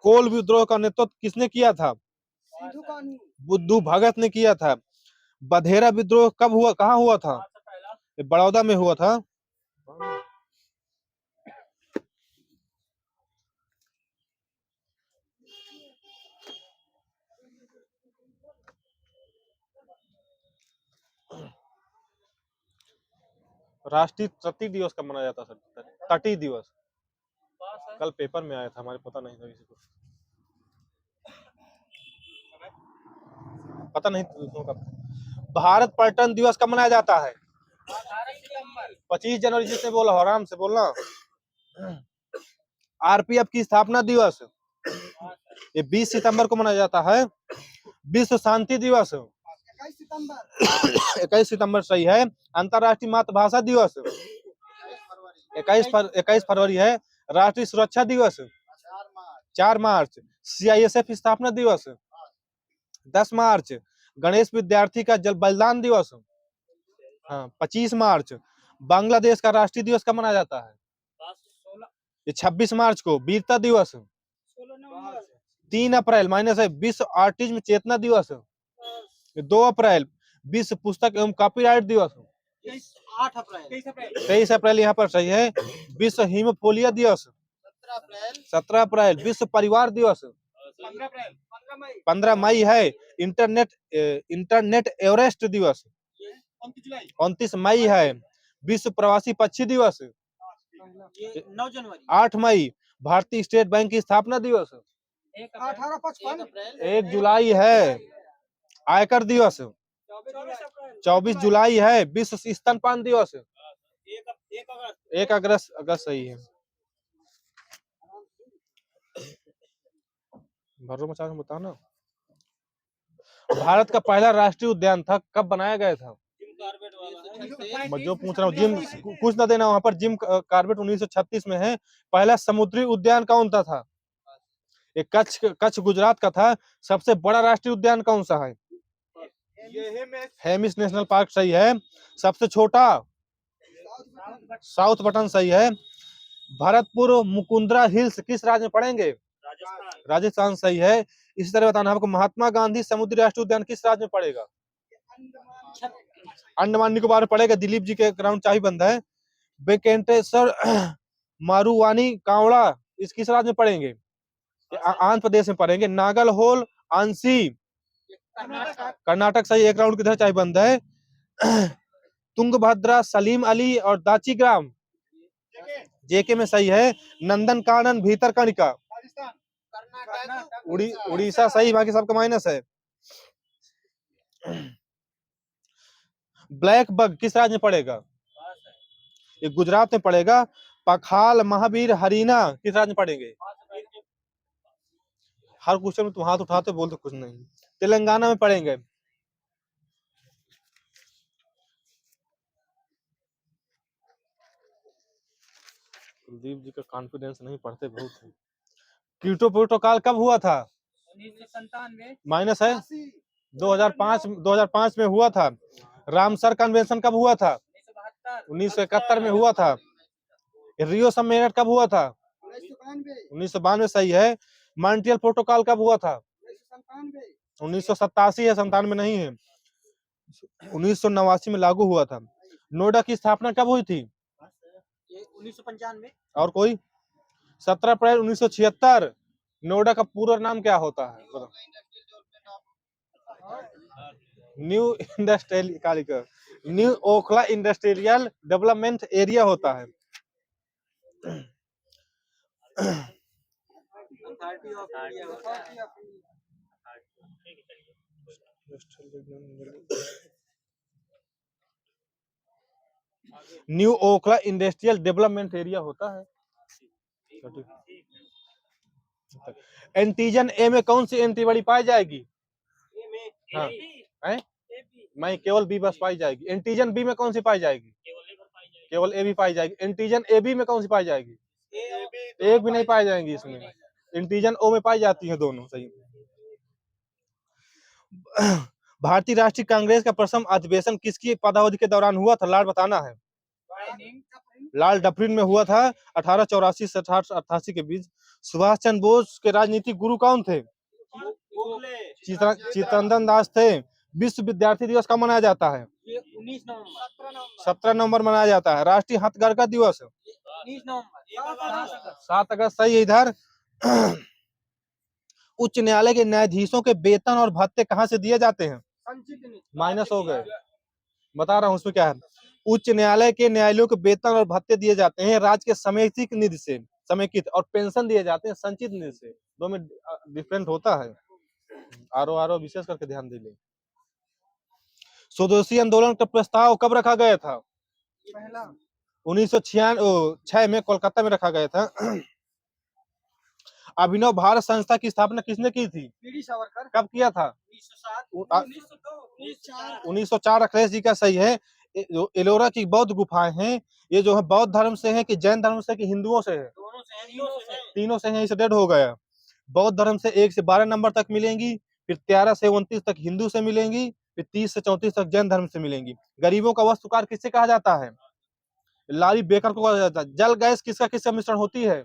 कोल विद्रोह का नेतृत्व किसने किया था? बुद्धू भगत ने किया था। बधेरा विद्रोह कब हुआ, कहाँ हुआ था? ये बड़ौदा में हुआ था। राष्ट्रीय तटीय दिवस कब मनाया जाता है? तटीय दिवस कल पेपर में आया था हमारे, पता नहीं था किसी को, पता नहीं दूसरों का। भारत पर्यटन दिवस कब मनाया जाता है? 25 जनवरी। जिसने बोला आराम से बोलना। आरपीएफ की स्थापना दिवस ये 20 सितंबर को मनाया जाता है। विश्व शांति दिवस 21 सितंबर सही है। अंतरराष्ट्रीय मातृभाषा दिवस 21 फरवरी है। राष्ट्रीय सुरक्षा दिवस 4 मार्च। सीआईएसएफ स्थापना दिवस 10 मार्च। गणेश विद्यार्थी का जल बलिदान दिवस 25 मार्च। बांग्लादेश का राष्ट्रीय दिवस कब मनाया जाता है? ये 26 मार्च को। वीरता दिवस 3 अप्रैल माइनस है। विश्व ऑटिज्म चेतना दिवस 2 अप्रैल। विश्व पुस्तक एवं कॉपीराइट दिवस 23 अप्रैल यहाँ पर सही है। विश्व हीमोफीलिया दिवस 17 अप्रैल। विश्व परिवार दिवस 15 मई है। इंटरनेट एवरेस्ट दिवस 29 मई है। विश्व प्रवासी पक्षी दिवस 9 जनवरी। 8 मई। भारतीय स्टेट बैंक की स्थापना दिवस 1 जुलाई है। आयकर दिवस 24 जुलाई है। विश्व स्तनपान दिवस 1 अगस्त सही है। भरो मचा के बताओ ना। भारत का पहला राष्ट्रीय उद्यान था कब बनाया गया था? मैं जो पूछ रहा हूँ जिम कुछ ना देना, वहां पर जिम कार्बेट 1936 में है। पहला समुद्री उद्यान कौन सा था? एक कच्छ गुजरात का था। सबसे बड़ा राष्ट्रीय उद्यान कौन सा है? हेमिस नेशनल पार्क सही है। सबसे छोटा साउथ बटन सही है। भरतपुर मुकुंदरा हिल्स किस राज्य में पड़ेंगे? राजस्थान सही है। इसी तरह बताना आपको महात्मा गांधी समुद्री राष्ट्रीय उद्यान किस राज्य में पड़ेगा? अंडमान निकोबार में पड़ेगा। दिलीप जी के ग्राउंड चाही बंद है। वेंकटेश्वर मारुवानी कावड़ा इस किस राज्य में पड़ेंगे? आंध्र प्रदेश में पड़ेंगे। नागल होल आंसी कर्नाटक सही। एक राउंड किधर चाहे बंद है। तुंगभद्रा सलीम अली और दाची ग्राम जेके में सही है। नंदन कानन भीतर कणिका उड़ीसा सही। बाकी सबका माइनस है। ब्लैक बग किस राज्य में पड़ेगा? ये गुजरात में पड़ेगा। पखाल महावीर हरिना किस राज्य में पड़ेंगे? हर क्वेश्चन में तुम हाथ उठाते बोलते कुछ नहीं। तेलंगाना में पड़ेंगे। कुलदीप जी का कॉन्फिडेंस नहीं, पढ़ते बहुत है। क्योटो प्रोटोकॉल कब हुआ था? 1997 माइनस है। 2005 में हुआ था। रामसर कन्वेंशन कब हुआ था? 1971 में हुआ था। रियो सम्मेलन कब हुआ था? 1992 सही है। मॉन्ट्रियल प्रोटोकॉल कब हुआ था? 1987 है, 97 नहीं है। 1989 में लागू हुआ था। नोएडा की स्थापना कब हुई थी? ये 1995 और कोई? 17 अप्रैल 1976। नोएडा का पूरा नाम क्या होता है? बताओ। New industrial Kalika, new Okhla industrial development area होता है। Authority of India. New Okhla industrial development area होता है। एंटीजन ए में कौन सी एंटीबॉडी पाई जाएगी? हाँ, हैं? मैं केवल बी बस पाई जाएगी। एंटीजन बी में कौन सी पाई जाएगी? केवल ए भी पाई जाएगी। एंटीजन ए बी में कौन सी पाई जाएगी? एक भी नहीं पाई जाएंगी इसमें। एंटीजन ओ में पाई जाती है दोनों। सही। भारतीय राष्ट्रीय कांग्रेस का प्रथम अधिवेशन किसकी पदावधि के दौरान हुआ था? लाल बताना है। लाल डफरिन में हुआ था 1884 से 1888 के बीच। सुभाष चंद्र बोस के राजनीतिक गुरु कौन थे? चित्तरंजन दास थे। विश्व विद्यार्थी दिवस कब मनाया जाता है? ये 19 नवंबर 17 नवंबर मनाया जाता है। राष्ट्रीय हथकरघा दिवस 19 नवंबर 7 अगस्त। सही है। इधर उच्च न्यायालय के न्यायाधीशों के वेतन और भत्ते कहाँ से दिए जाते हैं? माइनस हो गए, बता रहा हूँ उसमें क्या है। उच्च न्यायालय के न्यायालयों के वेतन और भत्ते दिए जाते हैं राज्य के समेकित निधि से, समेकित, और पेंशन दिए जाते हैं संचित निधि से। दो में डिफरेंट होता है। आरो विशेष करके ध्यान दीजिए। स्वदेशी आंदोलन का प्रस्ताव कब रखा गया था? 1906 में कोलकाता में रखा गया था। अभिनव भारत संस्था की स्थापना किसने की थी? वीडी सावरकर। कब किया था? 1907 1904। अखिलेश जी का सही है। जो एलोरा की बौद्ध गुफाएं हैं, ये जो है बौद्ध धर्म से है कि जैन धर्म से कि हिंदुओं से है? दोनों से तीनों से है। इसे डेड हो गया। बौद्ध धर्म से 1 से 12 नंबर तक मिलेंगी, फिर 13 से 29 तक हिंदू से मिलेंगी, फिर 30 से 34 तक जैन धर्म से मिलेंगी। गरीबों का वस्त्रकार किससे कहा जाता है? लारी बेकर को कहा जाता है। जल गैस किसका किसका मिश्रण होती है?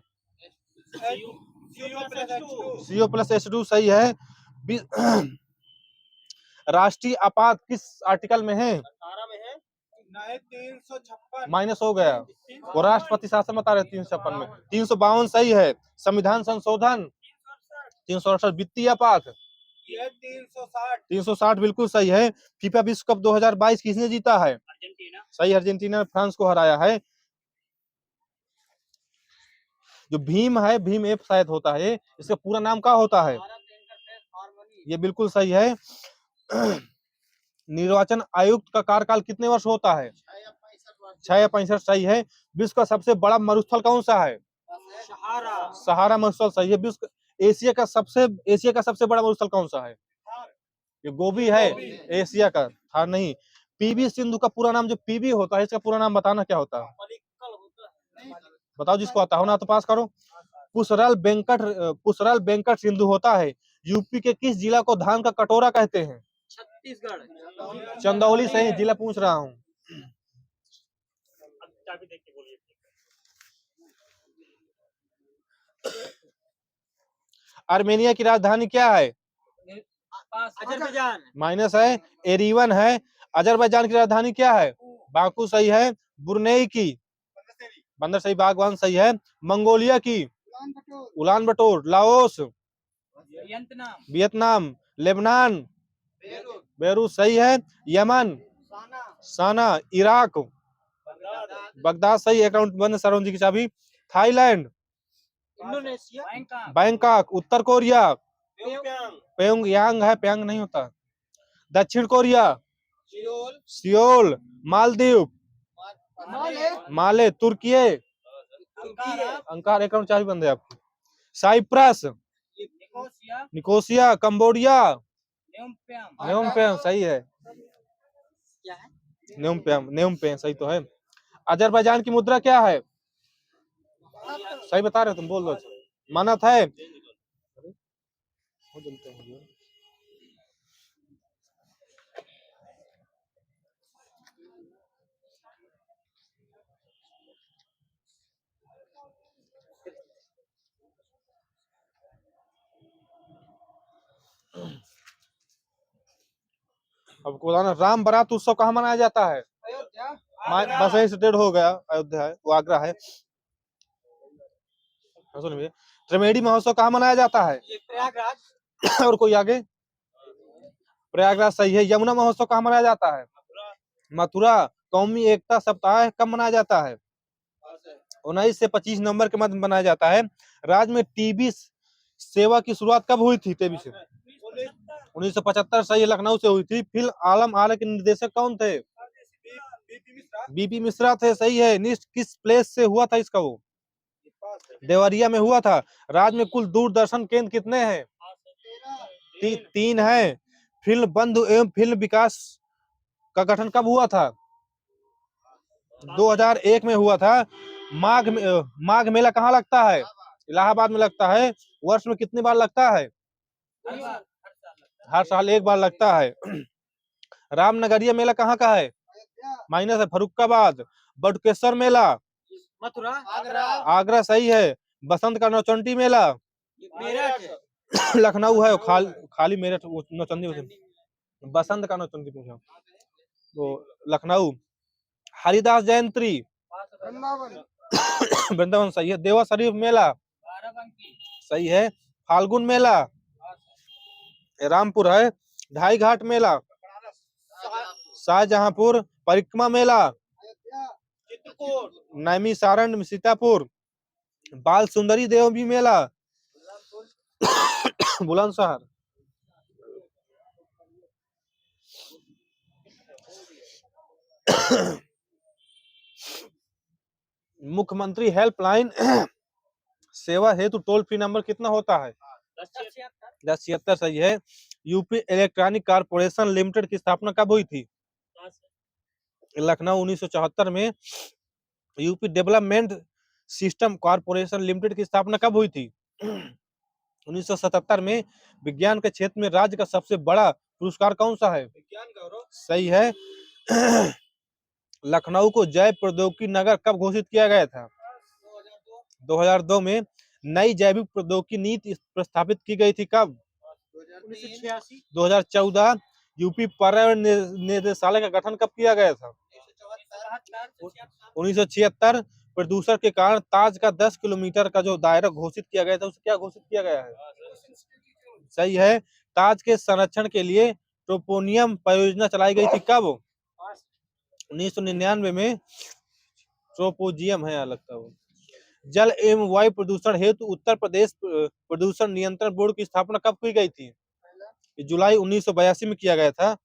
CO+H2। सही है। राष्ट्रीय आपात किस आर्टिकल में है? 18 में है। 356 माइनस हो गया। वो राष्ट्रपति शासन बता रहे 356 में। 352 सही है। संविधान संशोधन 368। वित्तीय आपात 360 बिल्कुल सही है। फीफा विश्व कप 2022 किसने जीता है? अर्जेंटीना। सही। अर्जेंटीना ने फ्रांस को हराया है। जो भीम है, भीम ऐप शायद होता है, इसका पूरा नाम क्या होता है? ये बिल्कुल सही है। निर्वाचन आयुक्त का कार्यकाल कितने वर्ष होता है? 6 या 65। सही है। विश्व का सबसे बड़ा मरुस्थल कौन सा है? सहारा मरुस्थल। सही है। विश्व एशिया का सबसे बड़ा मरुस्थल कौन सा है? ये गोबी है। एशिया का था नहीं। पीवी सिंधु का पूरा नाम, जो पीवी होता है, इसका पूरा नाम बताना क्या होता है? बताओ, जिसको आता हो ना तो पास करो। पुसरल वेंकट सिंधु होता है। यूपी के किस जिला को धान का कटोरा कहते हैं? छत्तीसगढ़। चंदौली। सही। जिला पूछ रहा हूँ। आर्मेनिया की राजधानी क्या है? अजरबैजान। माइनस है। एरीवन है। अजरबैजान की राजधानी क्या है? बाकू। सही है। ब्रुनेई की? बंदर। सही। बागवान। सही है। मंगोलिया की? उलान बटोर। लाओस? वियतनाम। लेबनान? बेरूत। सही है। यमन? साना। इराक? बगदाद। सही। अकाउंट बंद। सरोन जी की चाबी। थाईलैंड? इंडोनेशिया। बैंकॉक। उत्तर कोरिया? प्योंगयांग है, प्यांग नहीं होता। दक्षिण कोरिया? सियोल। मालदीव? माले। तुर्की? अंकार। अकाउंट चाबी बंद है आपकी। साइप्रस? निकोसिया। कंबोडिया? न्योमपेम। सही है। न्योमपेम सही तो है। अजरबैजान की मुद्रा क्या है? सही बता रहे हो तुम, बोल दो। मानत है। अब बताना, राम बारात उत्सव कहाँ मनाया जाता है? अयोध्या। बस यही से डेढ़ हो गया, अयोध्या है, वो आगरा है। सुनिए, त्रिवेणी महोत्सव कहाँ मनाया जाता है? ये प्रयागराज। और कोई आगे? प्रयागराज सही है। यमुना महोत्सव कहाँ मनाया जाता है? मथुरा। कौमी एकता सप्ताह कब मनाया जाता है? 19 से 25 नवंबर के मध्य मनाया जाता है। राज्य में टीबी सेवा की शुरुआत कब हुई थी? 23 से 1975 सही है, लखनऊ से हुई थी। फिल्म आलम आरा के निर्देशक कौन थे? बीपी मिश्रा थे, सही है। निष्ठ किस प्लेस से हुआ था इसका? वो देवरिया में हुआ था। राज्य में कुल दूरदर्शन केंद्र कितने हैं? 3 है। फिल्म बंधु एवं फिल्म विकास का गठन कब हुआ था? 2001 में हुआ था। माघ मेला कहाँ लगता है? इलाहाबाद में लगता है। वर्ष में कितनी बार लगता है? हर साल एक बार लगता है। रामनगरिया मेला कहाँ का है? माइनस है, फरुखाबाद। बटुकेश्वर मेला? मथुरा। आगरा। आगरा सही है। बसंत का नौचंडी मेला? मेरठ है। लखनऊ है। खाली मेरठ नौचंडी, बसंत का नौचंडी पूछा तो लखनऊ। हरिदास जयंती? वृंदावन सही है। देवा शरीफ मेला? सही है। फाल्गुन मेला? रामपुर है। ढाई घाट मेला? शाहजहांपुर। परिक्रमा मेला? नैमिषारण्य सीतापुर। बाल सुंदरी देवी मेला? बुलंदशहर। मुख्यमंत्री हेल्पलाइन सेवा हेतु टोल फ्री नंबर कितना होता है? 1076 सही है। यूपी इलेक्ट्रॉनिक कारपोरेशन लिमिटेड की स्थापना कब हुई थी? लखनऊ 1974 में। UP development system corporation limited की स्थापना कब हुई थी? 1977 में। विज्ञान के क्षेत्र में राज्य का सबसे बड़ा पुरस्कार कौन सा है? विज्ञान गौरव। सही है। लखनऊ को जैव प्रौद्योगिकी नगर कब घोषित किया गया था? 2002 में। नई जैविक प्रौद्योगिकी नीति प्रस्तावित की गई थी कब? 2014। यूपी पर्यावरण निदेशालय का गठन कब किया गया था? 1976। प्रदूषण के कारण ताज का 10 किलोमीटर का जो दायरा घोषित किया गया था, उसे क्या घोषित किया गया है? सही है। ताज के संरक्षण के लिए ट्रोपोनियम परियोजना चलाई गई थी कब? 1999 में। ट्रोपोजियम है लगता है वो। जल एवं वायु प्रदूषण हेतु उत्तर प्रदेश प्रदूषण नियंत्रण बोर्ड की स्थापना कब की गई थी? जुलाई 1982 में किया गया था।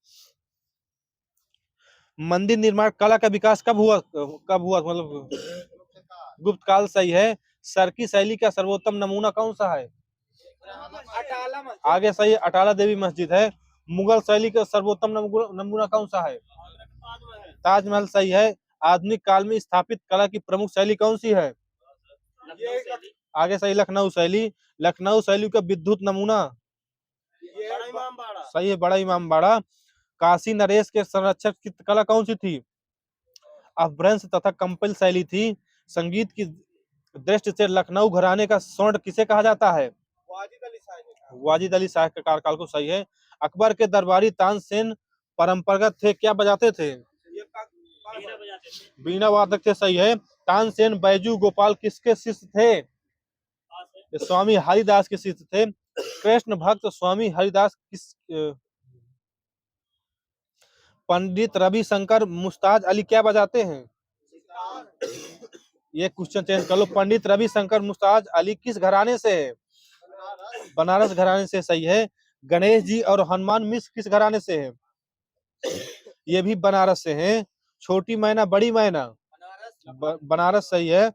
मंदिर निर्माण कला का विकास कब हुआ मतलब गुप्त काल सही है। सरकी शैली का सर्वोत्तम नमूना कौन सा है? आगे सही, अटाला देवी मस्जिद है। मुगल शैली का सर्वोत्तम नमूना कौन सा है? ताजमहल सही है। आधुनिक काल में स्थापित कला की प्रमुख शैली कौन सी है? आगे सही, लखनऊ शैली। लखनऊ शैली का विद्युत नमूना? सही है, बड़ा इमामबाड़ा। काशी नरेश के संरक्षक की कला कौन सी थी? अपभ्रंश तथा कंपल शैली थी। संगीत की दृष्टि से लखनऊ घराने का स्वर्ण किसे कहा जाता है? वाजिद अली शाह के कार्यकाल को सही है। अकबर के दरबारी तानसेन परंपरागत थे, क्या बजाते थे? बीना वादक थे, सही है। तानसेन बैजू गोपाल किसके शिष्य थे? स्वामी हरिदास के शिष्य थे। कृष्ण भक्त स्वामी हरिदास पंडित रविशंकर मुस्ताज अली क्या बजाते हैं? ये क्वेश्चन चेंज कर लो। पंडित रविशंकर मुस्ताज अली किस घराने से है? बनारस घराने से, सही है। गणेश जी और हनुमान मिश्र किस घराने से है? ये भी बनारस से हैं। छोटी मैना बड़ी मैना? बनारस सही है।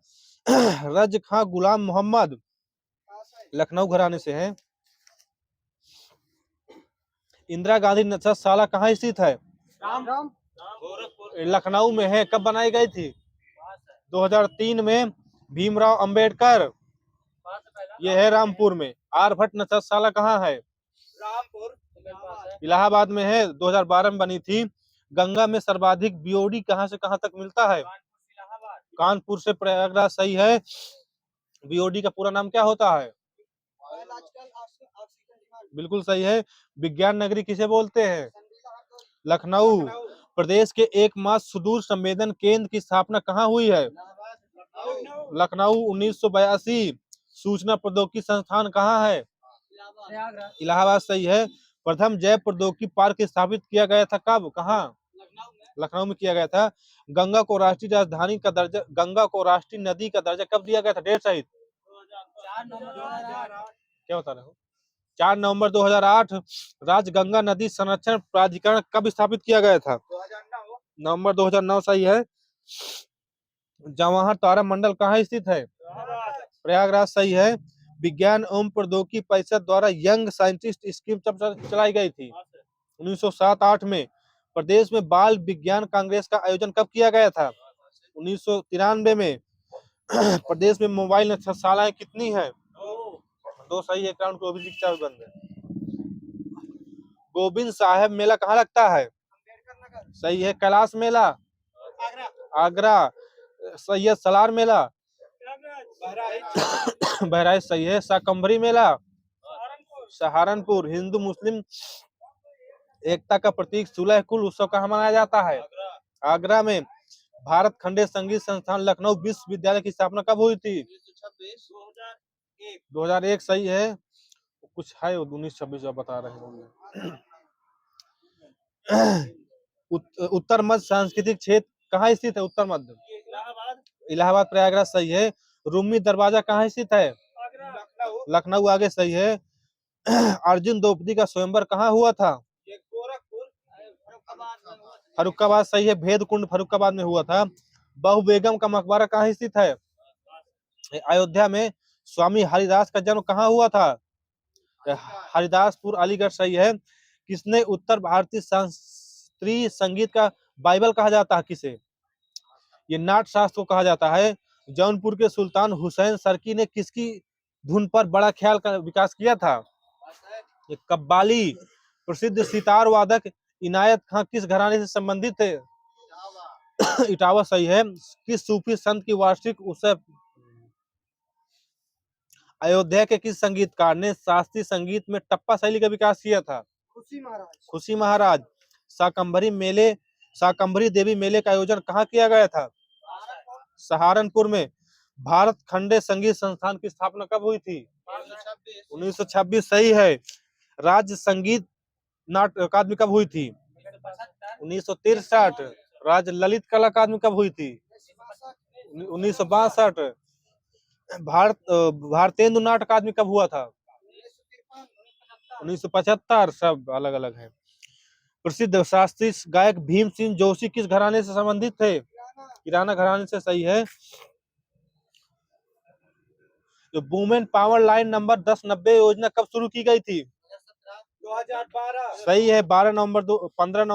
रज खां गुलाम मोहम्मद लखनऊ घराने से हैं। इंदिरा गांधी नृत्यशाला कहाँ स्थित है? लखनऊ में है। कब बनाई गई थी? 2003 में। भीमराव अंबेडकर? ये है रामपुर में। आर्यभट्ट नृत्यशाला कहाँ है? रामपुर। इलाहाबाद में है। 2012 में बनी थी। गंगा में सर्वाधिक बीओडी कहाँ से कहाँ तक मिलता है? कानपुर से प्रयागराज, सही है। बीओडी का पूरा नाम क्या होता है? बिल्कुल सही है। विज्ञान नगरी किसे बोलते हैं? लखनऊ। प्रदेश के एकमात्र सुदूर संवेदन केंद्र की स्थापना कहाँ हुई है? लखनऊ 1982। सूचना प्रौद्योगिकी संस्थान कहाँ है? प्रयागराज। इलाहाबाद सही है। प्रथम जैव प्रौद्योगिकी पार्क स्थापित किया गया था कब, कहाँ? लखनऊ में किया गया था। गंगा को राष्ट्रीय राजधानी का दर्जा, गंगा को राष्ट्रीय नदी का दर्जा कब दिया गया था? डेट सहित 4 नवंबर 2008। क्या बता रहे हो? 4 नवंबर 2008। राजगंगा नदी संरक्षण प्राधिकरण कब स्थापित किया गया था? 2009। नवंबर 2009 सही है। जवाहर तारा मंडल कहाँ स्थित है? प्रयागराज सही है। विज्ञान एवं प्रौद्योगिकी परिषद द्वारा यंग साइंटिस्ट स्कीम कब चलाई गई थी? 1907-8 में। प्रदेश में बाल विज्ञान कांग्रेस का आयोजन कब किया गया था? 1993 में। प्रदेश में मोबाइल शालाएं कितनी हैं? 2 सही है। राउंड को भी शिक्षा बंद है। गोविंद साहब मेला कहाँ लगता है? सही है। कैलाश मेला आगरा। सैयद सलार मेला बहराइच सही है। शाकंभरी मेला सहारनपुर। हिंदू मुस्लिम एकता का प्रतीक सुलह कुल उत्सव कहाँ मनाया जाता है? आगरा में। भारत खंडे संगीत संस्थान लखनऊ विश्वविद्यालय की स्थापना कब हुई थी? 2001 सही है। कुछ है 1926 जो बता रहे हैं। उत्तर मध्य सांस्कृतिक क्षेत्र कहाँ स्थित है? उत्तर मध्य इलाहाबाद। प्रयागराज सही है। रूमी दरवाजा कहाँ स्थित है? लखनऊ आगे सही है। अर्जुन द्रौपदी का स्वयंवर कहाँ हुआ था? फरुखाबाद सही है। भेद कुंड फरुखाबाद में हुआ था। बहु बेगम का मकबरा कहाँ स्थित है? अयोध्या में। स्वामी हरिदास का जन्म कहाँ हुआ था? हरिदासपुर अलीगढ़ सही है। किसने उत्तर भारतीय शास्त्रीय संगीत का बाइबल कहा जाता है? किसे? ये नाट्य शास्त्र को कहा जाता है। जौनपुर के सुल्तान हुसैन सरकी ने किसकी धुन पर बड़ा ख्याल का विकास किया था? ये कव्वाली। प्रसिद्ध सितार वादक इनायत खां किस घराने से संबंधित थे? इटावा सही है। किस सूफी संत की वार्षिक उत्सव? अयोध्या के किस संगीतकार ने शास्त्रीय संगीत में टप्पा शैली का विकास किया था? खुशी महाराज। शाकंभरी देवी मेले का आयोजन कहाँ किया गया था? सहारनपुर में। भारत खंडे संगीत संस्थान की स्थापना कब हुई थी? 1926 सही है। राज्य संगीत नाट्य अकादमी कब हुई थी? 1963। राज्य ललित कला अकादमी कब हुई थी? 1962। भारतेंदु नाट्य अकादमी कब हुआ था? 1975। सब अलग अलग है। प्रसिद्ध शास्त्रीय गायक भीम सिंह जोशी किस घराने से संबंधित थे? किराना घराने से सही है। जो वुमेन पावर लाइन नंबर 1090 योजना कब शुरू की गई थी? 2012 सही है। 15 नवंबर